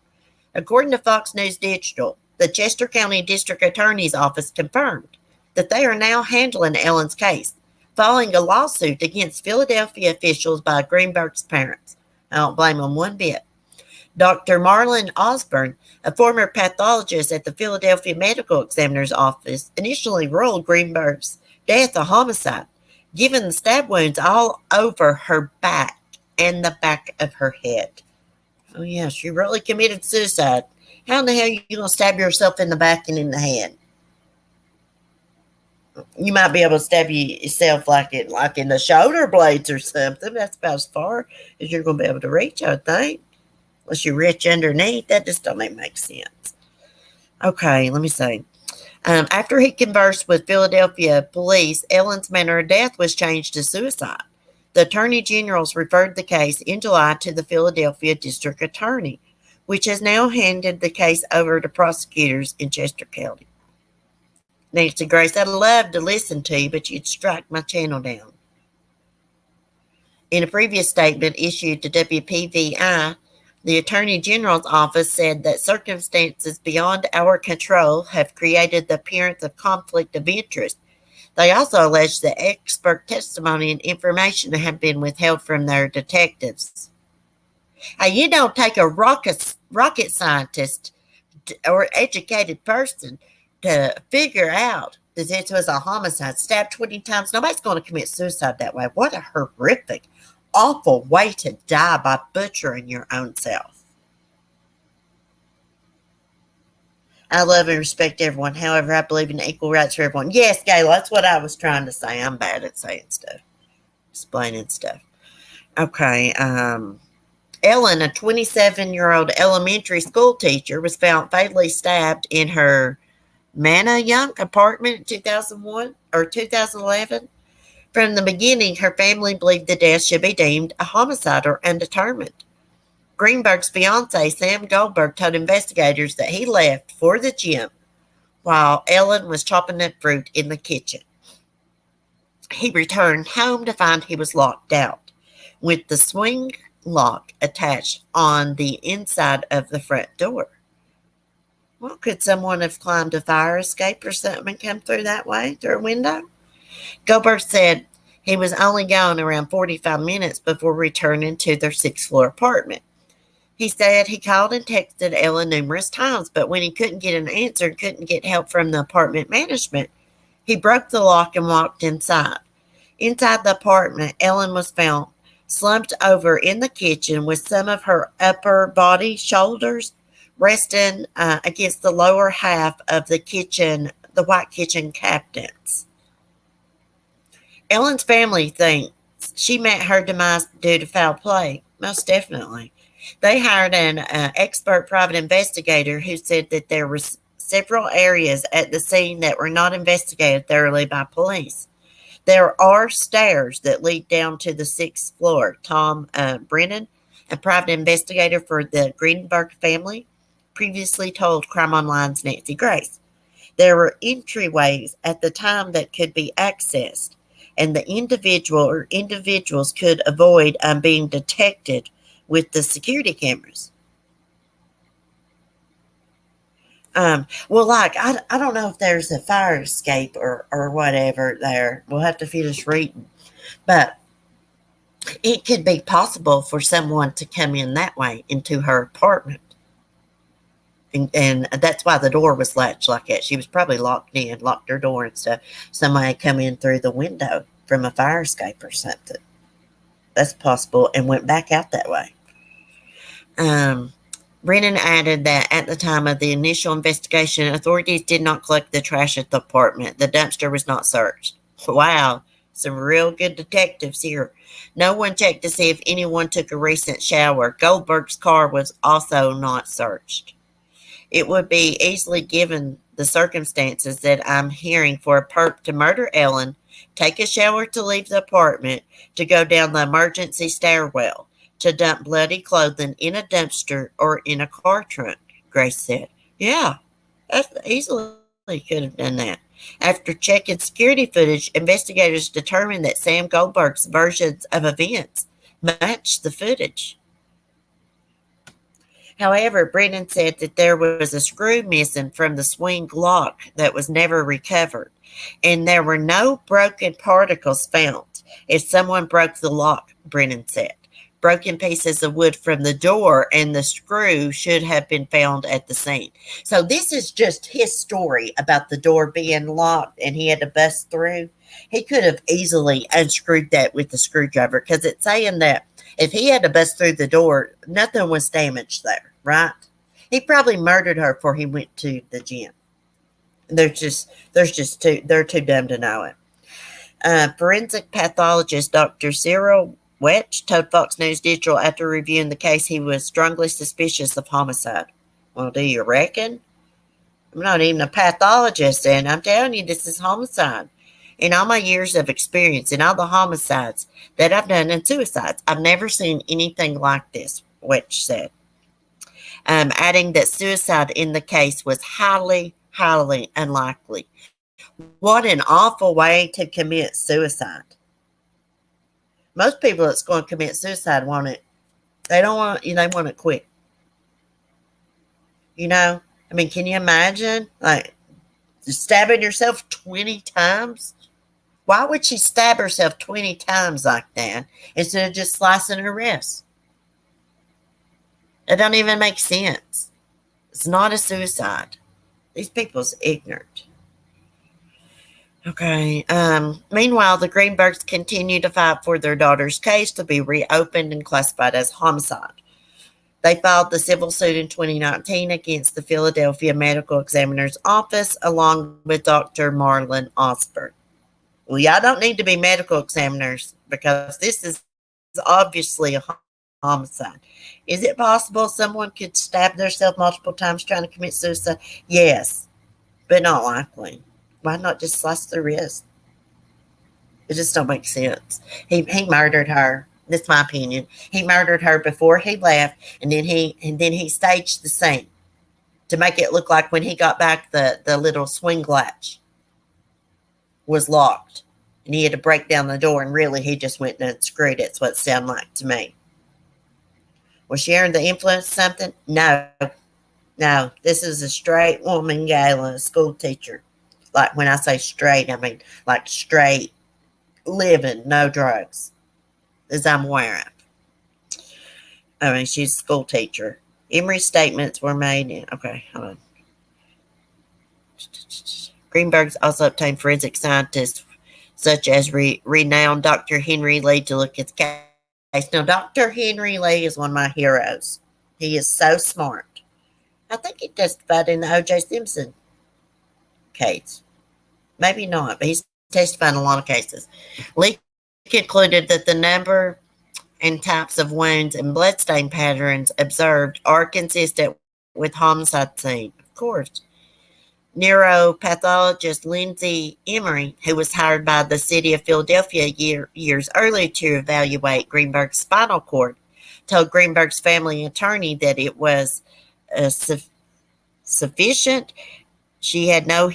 According to Fox News Digital, the Chester County District Attorney's Office confirmed that they are now handling Ellen's case, following a lawsuit against Philadelphia officials by Greenberg's parents. I don't blame them one bit. Dr. Marlon Osborne, a former pathologist at the Philadelphia Medical Examiner's Office, initially ruled Greenberg's death a homicide, given the stab wounds all over her back and the back of her head. Oh, yeah, she really committed suicide. How in the hell are you going to stab yourself in the back and in the head? You might be able to stab yourself like in the shoulder blades or something. That's about as far as you're going to be able to reach, I think. Unless you reach underneath. That just don't make sense. Okay, let me see. After he conversed with Philadelphia police, Ellen's manner of death was changed to suicide. The Attorney General's referred the case in July to the Philadelphia District Attorney, which has now handed the case over to prosecutors in Chester County. Nancy Grace, I'd love to listen to you, but you'd strike my channel down. In a previous statement issued to WPVI, the Attorney General's office said that circumstances beyond our control have created the appearance of conflict of interest. They also alleged that expert testimony and information have been withheld from their detectives. Hey, you don't take a rocket scientist or educated person to figure out that this was a homicide, stabbed 20 times. Nobody's going to commit suicide that way. What a horrific, awful way to die, by butchering your own self. I love and respect everyone. However, I believe in equal rights for everyone. Yes, Gayla, that's what I was trying to say. I'm bad at saying stuff, explaining stuff. Okay, Ellen, a 27-year-old elementary school teacher, was found fatally stabbed in her Manayunk apartment in 2001 or 2011. From the beginning, her family believed the death should be deemed a homicide or undetermined. Greenberg's fiance, Sam Goldberg, told investigators that he left for the gym while Ellen was chopping up fruit in the kitchen. He returned home to find he was locked out, with the swing lock attached on the inside of the front door. Well, could someone have climbed a fire escape or something and come through that way, through a window? Goldberg said he was only gone around 45 minutes before returning to their sixth-floor apartment. He said he called and texted Ellen numerous times, but when he couldn't get an answer and couldn't get help from the apartment management, he broke the lock and walked inside. Inside the apartment, Ellen was found slumped over in the kitchen with some of her upper body shoulders resting against the lower half of the white kitchen cabinets. Ellen's family thinks she met her demise due to foul play. Most definitely. They hired an expert private investigator who said that there were several areas at the scene that were not investigated thoroughly by police. There are stairs that lead down to the sixth floor. Tom Brennan, a private investigator for the Greenberg family, previously told Crime Online's Nancy Grace. There were entryways at the time that could be accessed, and the individual or individuals could avoid being detected with the security cameras. I don't know if there's a fire escape or whatever there. We'll have to finish reading. But it could be possible for someone to come in that way into her apartment. And that's why the door was latched like that. She was probably locked her door and stuff. Somebody come in through the window from a fire escape or something. That's possible, and went back out that way. Brennan added that at the time of the initial investigation, authorities did not collect the trash at the apartment. The dumpster was not searched. Wow, some real good detectives here. No one checked to see if anyone took a recent shower. Goldberg's car was also not searched. It would be easily given the circumstances that I'm hearing for a perp to murder Ellen, take a shower to leave the apartment, to go down the emergency stairwell, to dump bloody clothing in a dumpster or in a car trunk, Grace said. Yeah, that easily could have done that. After checking security footage, investigators determined that Sam Goldberg's versions of events matched the footage. However, Brennan said that there was a screw missing from the swing lock that was never recovered, and there were no broken particles found. If someone broke the lock, Brennan said. Broken pieces of wood from the door and the screw should have been found at the scene. So this is just his story about the door being locked and he had to bust through. He could have easily unscrewed that with the screwdriver, because it's saying that if he had to bust through the door, nothing was damaged there, right? He probably murdered her before he went to the gym. They're too dumb to know it. Forensic pathologist Dr. Cyril Wetch told Fox News Digital after reviewing the case he was strongly suspicious of homicide. Well, do you reckon? I'm not even a pathologist, and I'm telling you, this is homicide. In all my years of experience, in all the homicides that I've done and suicides, I've never seen anything like this, Wetch said. Adding that suicide in the case was highly, highly unlikely. What an awful way to commit suicide. Most people that's going to commit suicide want it. They don't want, they want it quick. I mean, can you imagine, stabbing yourself 20 times? Why would she stab herself 20 times like that instead of just slicing her wrist? It don't even make sense. It's not a suicide. These people's ignorant. Okay. Meanwhile, the Greenbergs continue to fight for their daughter's case to be reopened and classified as homicide. They filed the civil suit in 2019 against the Philadelphia Medical Examiner's Office along with Dr. Marlon Osborne. Well, y'all don't need to be medical examiners because this is obviously a homicide. Is it possible someone could stab themselves multiple times trying to commit suicide? Yes, but not likely. Why not just slice the wrist? It just don't make sense. He murdered her. That's my opinion. He murdered her before he left, and then he staged the scene to make it look like when he got back, the little swing latch was locked, and he had to break down the door. And really, he just went and unscrewed it. That's what it sounded like to me. Was she under the influence of something? No. No, this is a straight woman gala, a school teacher. Like when I say straight, I mean like straight living, no drugs, as I'm aware of. I mean, she's a school teacher. Emery's statements were made in, okay, hold on. Greenberg's also obtained forensic scientists such as renowned Dr. Henry Lee to look at the case. Now, Dr. Henry Lee is one of my heroes. He is so smart. I think he testified in the O.J. Simpson case. Maybe not, but he's testified in a lot of cases. Lee concluded that the number and types of wounds and bloodstain patterns observed are consistent with homicide scene. Of course. Neuropathologist Lindsay Emery, who was hired by the city of Philadelphia years earlier to evaluate Greenberg's spinal cord, told Greenberg's family attorney that it was sufficient. She had no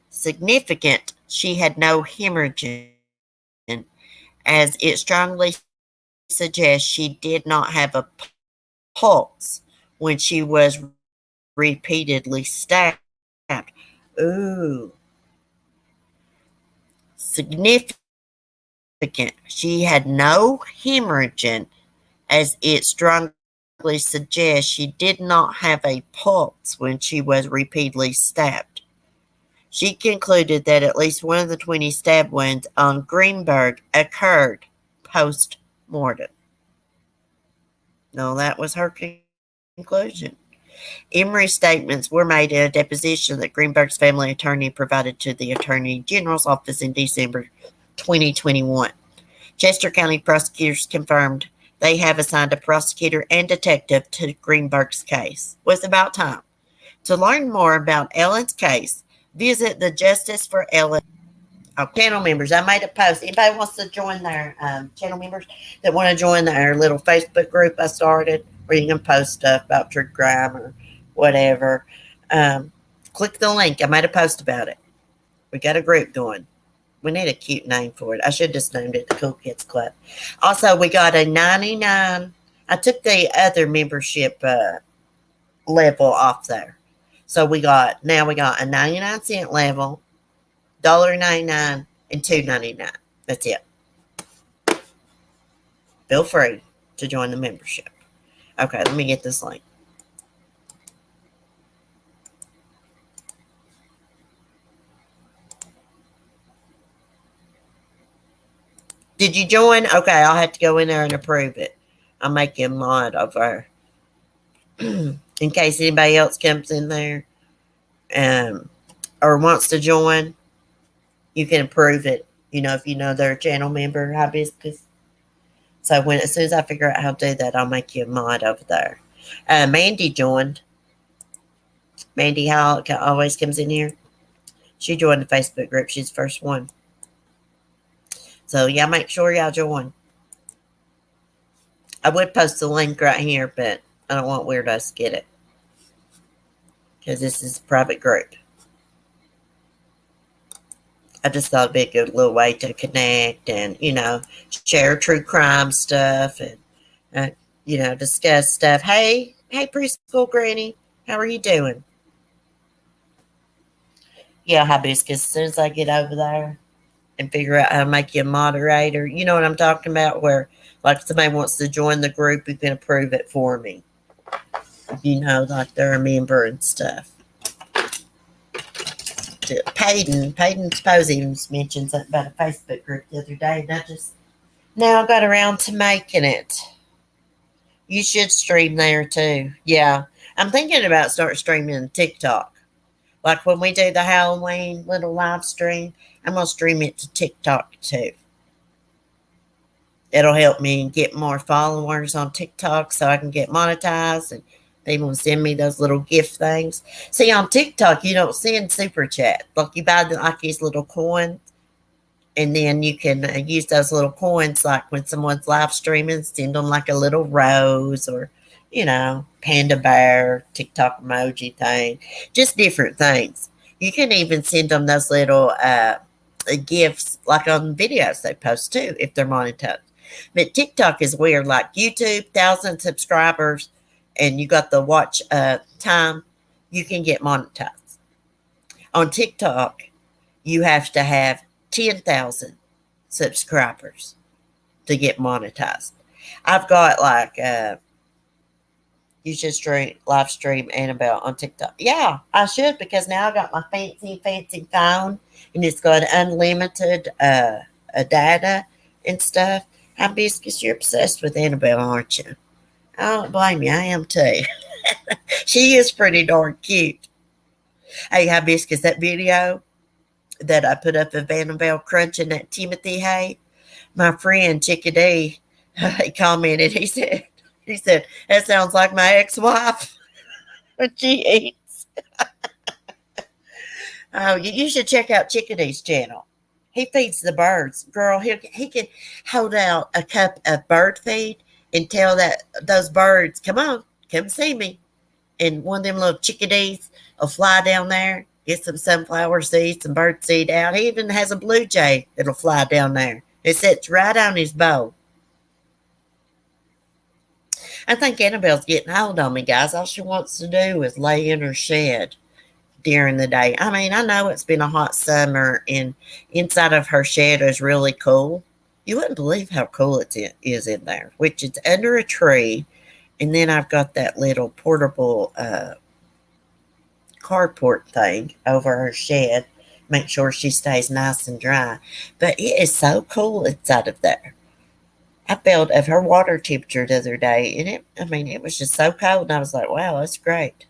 significant. She had no hemorrhage, as it strongly suggests she did not have a pulse when she was repeatedly stabbed. Ooh. Significant. She had no hemorrhage, as it strongly suggests she did not have a pulse when she was repeatedly stabbed. She concluded that at least one of the 20 stab wounds on Greenberg occurred post-mortem. No, that was her conclusion. Emery's statements were made in a deposition that Greenberg's family attorney provided to the Attorney General's office in December 2021. Chester County prosecutors confirmed they have assigned a prosecutor and detective to Greenberg's case. It was about time. To learn more about Ellen's case, visit the Justice for Ellen channel members. I made a post. Anybody wants to join their channel members that want to join their little Facebook group I started, where you can post stuff about true crime or whatever, click the link. I made a post about it. We got a group going. We need a cute name for it. I should have just named it the Cool Kids Club. Also, we got a 99. I took the other membership level off there. So now we got a 99-cent level, $1.99, and $2.99. That's it. Feel free to join the membership. Okay, let me get this link. Did you join? Okay, I'll have to go in there and approve it. I'll make you a mod of her. In case anybody else comes in there or wants to join, you can approve it. If you know they're a channel member, Hibiscus. So as soon as I figure out how to do that, I'll make you a mod over there. Mandy joined. Mandy Hall always comes in here. She joined the Facebook group. She's the first one. So, yeah, make sure y'all join. I would post the link right here, but I don't want weirdos to get it. Because this is a private group. I just thought it'd be a good little way to connect and, share true crime stuff and, discuss stuff. Hey, preschool granny, how are you doing? Yeah, Hibiscus, as soon as I get over there and figure out how to make you a moderator, you know what I'm talking about, where, like, if somebody wants to join the group, you can approve it for me. Like they're a member and stuff. Peyton supposedly mentioned something about a Facebook group the other day, and I just now got around to making it. You should stream there too. Yeah, I'm thinking about start streaming TikTok. Like when we do the Halloween little live stream, I'm going to stream it to TikTok too. It'll help me get more followers on TikTok so I can get monetized and people will send me those little gift things. See, on TikTok, you don't send super chat. Like you buy these little coins And then you can use those little coins, like when someone's live streaming, send them like a little rose or, panda bear, TikTok emoji thing, just different things. You can even send them those little gifts, like on videos they post too, if they're monetized. But TikTok is weird, like YouTube, 1,000 subscribers, and you got the watch time, you can get monetized. On TikTok, you have to have 10,000 subscribers to get monetized. I've got like you should live stream Annabelle on TikTok. Yeah, I should, because now I got my fancy phone and it's got unlimited data and stuff. Hibiscus, you're obsessed with Annabelle, aren't you? I don't blame you. I am too. She is pretty darn cute. Hey, Hibiscus, that video that I put up of Annabelle crunching that Timothy hay, my friend Chickadee, he commented, he said, that sounds like my ex-wife when she eats. Oh, you should check out Chickadee's channel. He feeds the birds. Girl, he can hold out a cup of bird feed and tell those birds, come on, come see me. And one of them little chickadees will fly down there, get some sunflower seeds, some bird seed out. He even has a blue jay that'll fly down there. It sits right on his bowl. I think Annabelle's getting old on me, guys. All she wants to do is lay in her shed during the day. I mean, I know it's been a hot summer, and inside of her shed is really cool. You wouldn't believe how cool it is in there, which is under a tree. And then I've got that little portable carport thing over her shed. Make sure she stays nice and dry. But it is so cool inside of there. I felt of her water temperature the other day, and it was just so cold, and I was like, wow, that's great.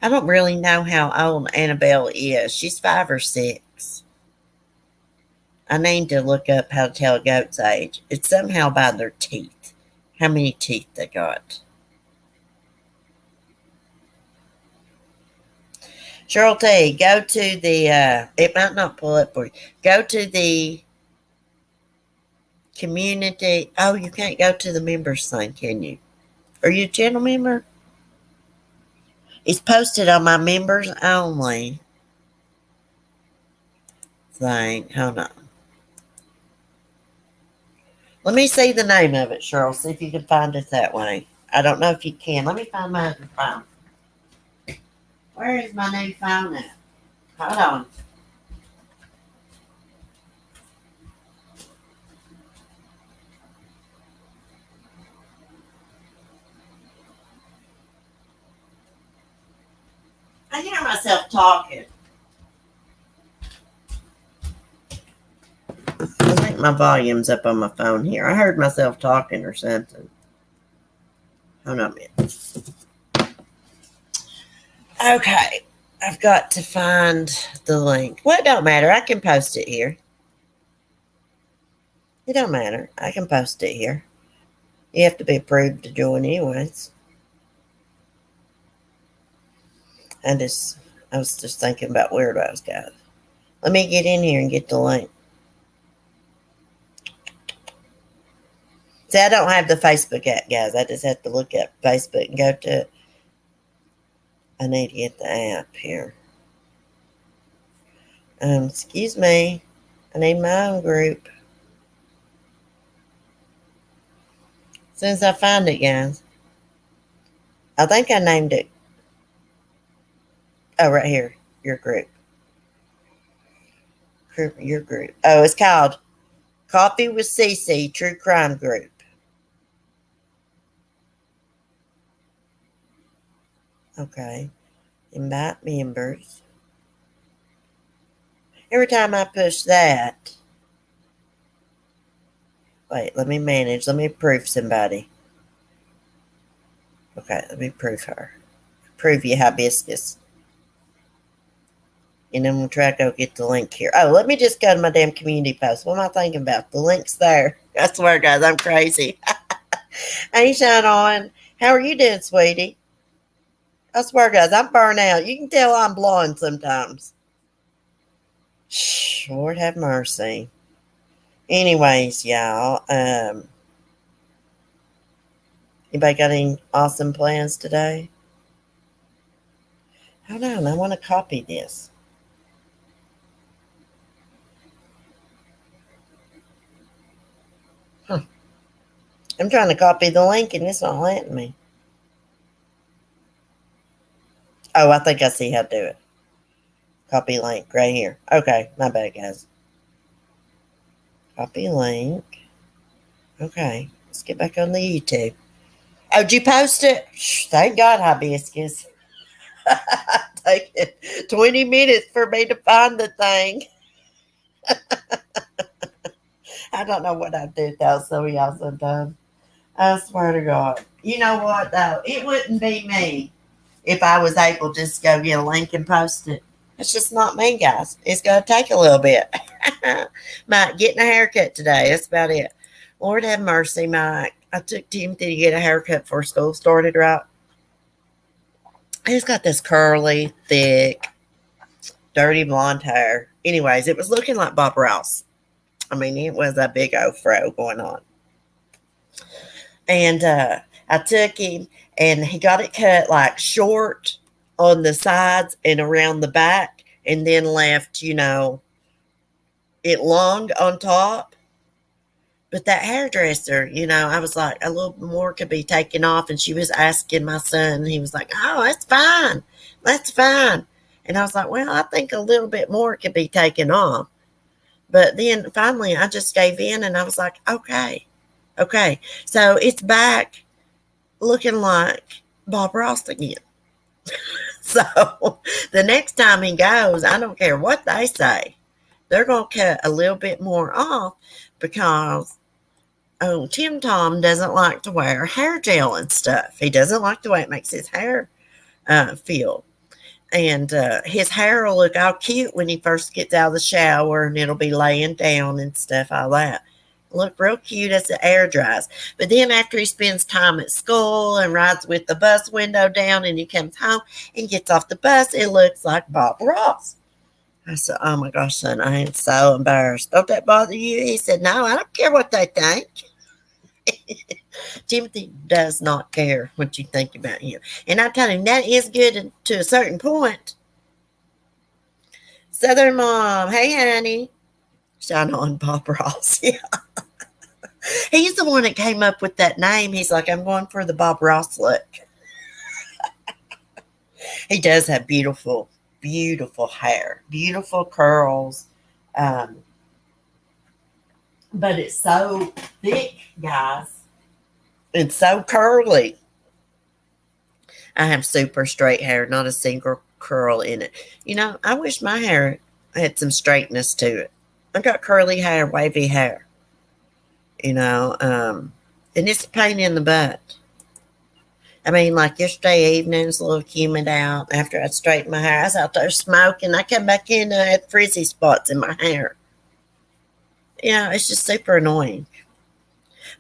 I don't really know how old Annabelle is. She's 5 or 6. I need to look up how to tell a goat's age. It's somehow by their teeth, how many teeth they got. Cheryl T, go to the, it might not pull up for you. Go to the community. Oh, you can't go to the members thing, can you? Are you a channel member? It's posted on my members only thing. Hold on. Let me see the name of it, Cheryl. See if you can find it that way. I don't know if you can. Let me find my other phone. Where is my new phone at? Hold on. I hear myself talking. I think my volume's up on my phone here. I heard myself talking or something. Hold on a minute. Okay. I've got to find the link. Well, it don't matter. I can post it here. It don't matter. I can post it here. You have to be approved to join anyways. I was just thinking about weirdos, guys. Let me get in here and get the link. See, I don't have the Facebook app, guys. I just have to look at Facebook and go to it. I need to get the app here. Excuse me. I need my own group. As soon as I find it, guys. I think I named it. Oh, right here. Your group. Your group. Oh, it's called Coffee with CC True Crime Group. Okay. Invite members. Every time I push that. Wait, let me manage. Let me approve somebody. Okay, let me approve her. Approve you, Hibiscus. And I'm going to try to go get the link here. Oh, let me just go to my damn community post. What am I thinking about? The link's there. I swear, guys, I'm crazy. Hey, Shine On. How are you doing, sweetie? I swear, guys, I'm burnt out. You can tell I'm blonde sometimes. Lord have mercy. Anyways, y'all, anybody got any awesome plans today? Hold on, I want to copy this. I'm trying to copy the link and it's not letting me. Oh, I think I see how to do it. Copy link right here. Okay, my bad, guys. Copy link. Okay, let's get back on the YouTube. Oh, did you post it? Thank God, hibiscus. Taking 20 minutes for me to find the thing. I don't know what I do without some of y'all sometimes. I swear to God. You know what, though? It wouldn't be me if I was able to just go get a link and post it. It's just not me, guys. It's going to take a little bit. Mike, getting a haircut today. That's about it. Lord have mercy, Mike. I took Timothy to get a haircut before school started, right? He's got this curly, thick, dirty blonde hair. Anyways, it was looking like Bob Ross. I mean, it was a big old fro going on. And I took him, and he got it cut like short on the sides and around the back, and then left, it long on top. But that hairdresser, I was like, a little more could be taken off. And she was asking my son, and he was like, oh, that's fine. That's fine. And I was like, well, I think a little bit more could be taken off. But then finally I just gave in, and I was like, okay. So it's back looking like Bob Ross again. So the next time he goes, I don't care what they say, they're going to cut a little bit more off because Tim Tom doesn't like to wear hair gel and stuff. He doesn't like the way it makes his hair feel. And his hair will look all cute when he first gets out of the shower, and it'll be laying down and stuff like that. Look real cute as the air dries. But then after he spends time at school and rides with the bus window down, and he comes home and gets off the bus, it looks like Bob Ross. I said, oh my gosh, son, I am so embarrassed. Don't that bother you? He said, no, I don't care what they think. Timothy does not care what you think about him. And I tell him that is good to a certain point. Southern Mom, hey, honey. Shine on Bob Ross. Yeah. He's the one that came up with that name. He's like, I'm going for the Bob Ross look. He does have beautiful, beautiful hair, beautiful curls. But it's so thick, guys. It's so curly. I have super straight hair, not a single curl in it. I wish my hair had some straightness to it. I got curly hair, wavy hair. And it's a pain in the butt. I mean, like yesterday evening, it's a little humid out. After I straightened my hair, I was out there smoking. I come back in, I had frizzy spots in my hair. It's just super annoying.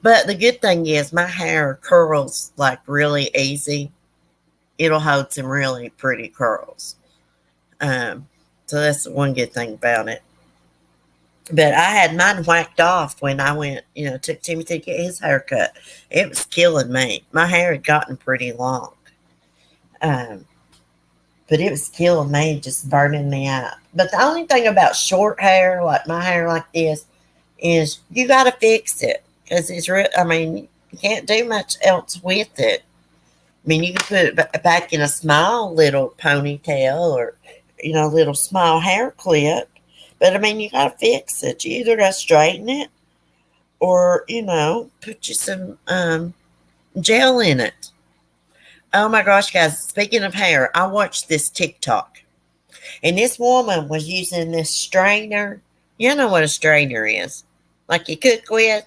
But the good thing is my hair curls like really easy. It'll hold some really pretty curls. So that's one good thing about it. But I had mine whacked off when I went, took Timothy to get his hair cut. It was killing me. My hair had gotten pretty long. But it was killing me, just burning me out. But the only thing about short hair, like my hair like this, is you got to fix it. Because you can't do much else with it. I mean, you can put it back in a small little ponytail or, little small hair clip. But, you got to fix it. You either got to straighten it or, put you some gel in it. Oh, my gosh, guys. Speaking of hair, I watched this TikTok. And this woman was using this strainer. You know what a strainer is. Like you cook with.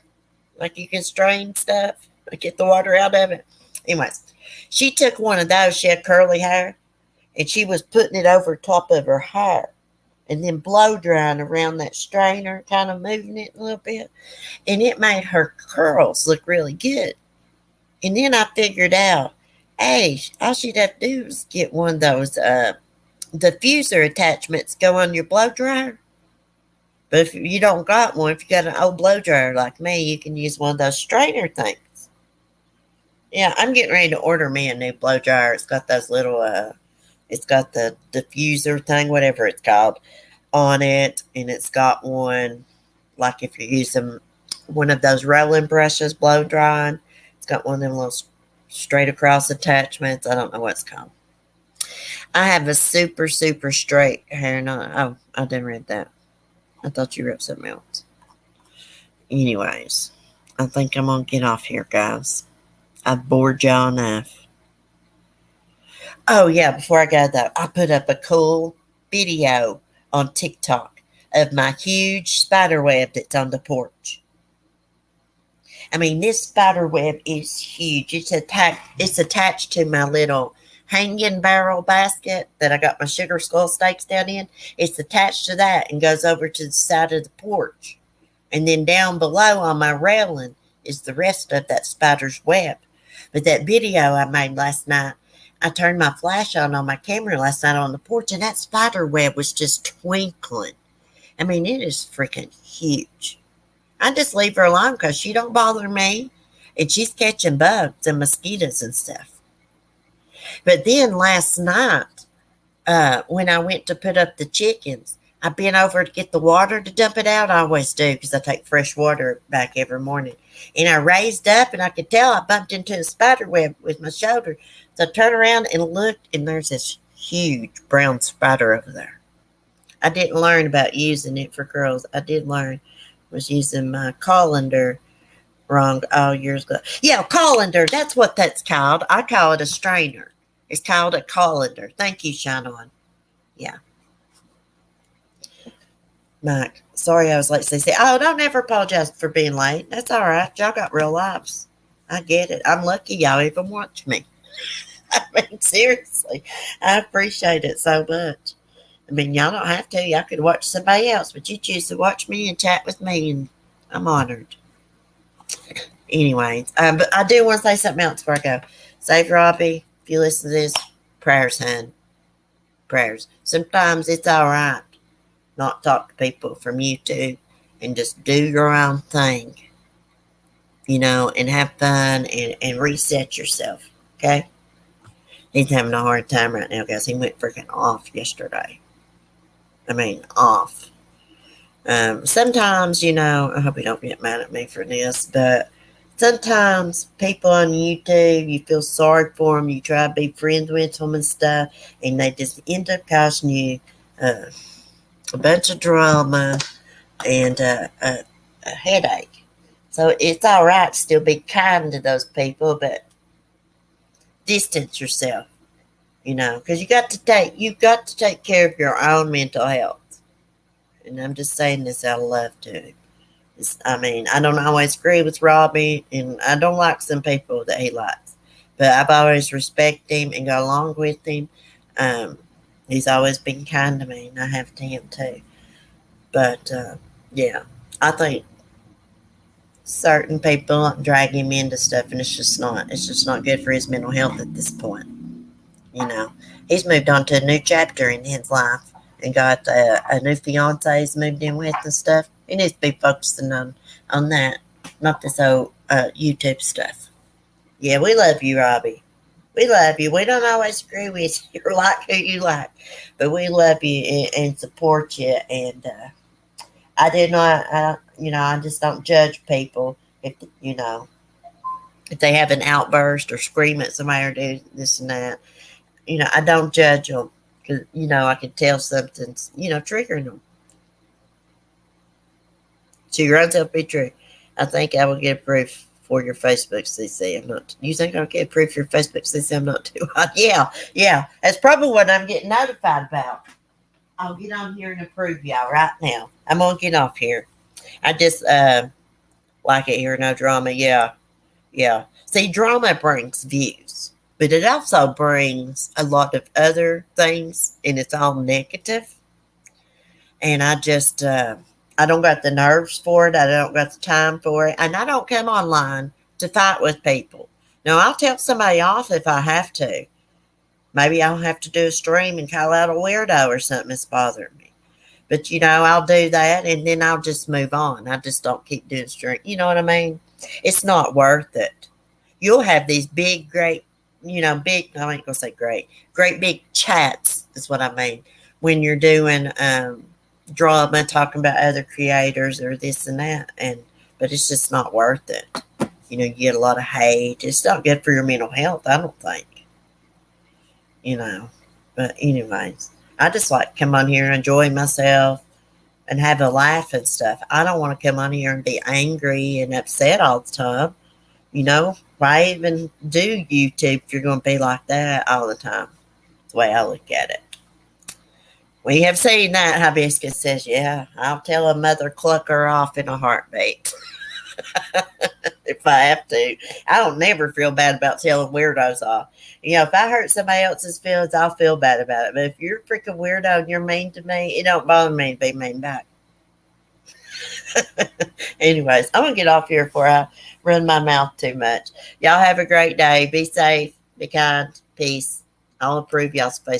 Like you can strain stuff. Like get the water out of it. Anyways, she took one of those. She had curly hair. And she was putting it over top of her hair. And then blow drying around that strainer, kind of moving it a little bit. And it made her curls look really good. And then I figured out, hey, all she'd have to do is get one of those diffuser attachments, go on your blow dryer. But if you don't got one, if you got an old blow dryer like me, you can use one of those strainer things. Yeah, I'm getting ready to order me a new blow dryer. It's got those little, it's got the diffuser thing, whatever it's called, on it. And it's got one, like if you're using one of those rolling brushes, blow drying, it's got one of them little straight across attachments. I don't know what it's called. I have a super, super straight hair. Oh, I didn't read that. I thought you wrote something else. Anyways, I think I'm going to get off here, guys. I've bored y'all enough. Oh, yeah, before I go, though, I put up a cool video on TikTok of my huge spider web that's on the porch. I mean, this spider web is huge. It's attached to my little hanging barrel basket that I got my sugar skull steaks down in. It's attached to that and goes over to the side of the porch. And then down below on my railing is the rest of that spider's web. But that video I made last night, I turned my flash on my camera last night on the porch, and that spider web was just twinkling. I mean, it is freaking huge. I just leave her alone because she don't bother me. And she's catching bugs and mosquitoes and stuff. But then last night, when I went to put up the chickens, I bent over to get the water to dump it out. I always do because I take fresh water back every morning. And I raised up and I could tell I bumped into a spider web with my shoulder. So I turned around and looked, and there's this huge brown spider over there. I didn't learn about using it for girls. I did learn. Was using my colander wrong all years ago. Yeah, colander. That's what that's called. I call it a strainer. It's called a colander. Thank you, Shannon. Yeah. Mike, sorry I was late. Say, oh, don't ever apologize for being late. That's all right. Y'all got real lives. I get it. I'm lucky y'all even watch me. I mean, seriously, I appreciate it so much. I mean, y'all don't have to. Y'all could watch somebody else, but you choose to watch me and chat with me, and I'm honored. Anyways, but I do want to say something else before I go. Save Robbie. If you listen to this, prayers, hun. Prayers. Sometimes it's all right not talk to people from YouTube and just do your own thing, and have fun and reset yourself, okay? He's having a hard time right now, guys. He went freaking off yesterday. I mean, off. Sometimes, I hope you don't get mad at me for this, but sometimes people on YouTube, you feel sorry for them. You try to be friends with them and stuff, and they just end up causing you a bunch of drama and a headache. So it's all right to still be kind to those people, but distance yourself, because you've got to take care of your own mental health. And I'm just saying this out of love too. I mean, I don't always agree with Robbie, and I don't like some people that he likes, but I've always respected him and got along with him. He's always been kind to me, and I have to him too. But yeah, I think certain people drag him into stuff, and it's just not good for his mental health at this point. He's moved on to a new chapter in his life and got a new fiance he's moved in with and stuff. He needs to be focusing on that, not this old YouTube stuff. Yeah, we love you, Robbie. We love you. We don't always agree with you or like who you like, but we love you and support you. And I did not, I just don't judge people if they have an outburst or scream at somebody or do this and that. I don't judge them because, I can tell something's, triggering them. To your own self-be-true. I think I will get approved for your Facebook CC. You think I'll get approved for your Facebook CC? I'm not too hot. Yeah. That's probably what I'm getting notified about. I'll get on here and approve y'all right now. I'm going to get off here. I just like it here, no drama. Yeah. See, drama brings views, but it also brings a lot of other things, and it's all negative. And I just, I don't got the nerves for it. I don't got the time for it. And I don't come online to fight with people. Now, I'll tell somebody off if I have to. Maybe I'll have to do a stream and call out a weirdo or something that's bothering me. But, I'll do that and then I'll just move on. I just don't keep doing string. You know what I mean? It's not worth it. You'll have these big, great, big, I ain't going to say great big chats is what I mean. When you're doing drama, talking about other creators or this and that. But it's just not worth it. You get a lot of hate. It's not good for your mental health, I don't think. But anyways, I just like to come on here and enjoy myself and have a laugh and stuff. I don't want to come on here and be angry and upset all the time. Why even do YouTube if you're going to be like that all the time? That's the way I look at it. We have seen that, Hibiscus says, yeah, I'll tell a mother cluck her off in a heartbeat. If I have to. I don't never feel bad about telling weirdos off. If I hurt somebody else's feelings, I'll feel bad about it. But if you're a freaking weirdo and you're mean to me, it don't bother me to be mean back. Anyways, I'm going to get off here before I run my mouth too much. Y'all have a great day. Be safe. Be kind. Peace. I'll approve y'all's Facebook.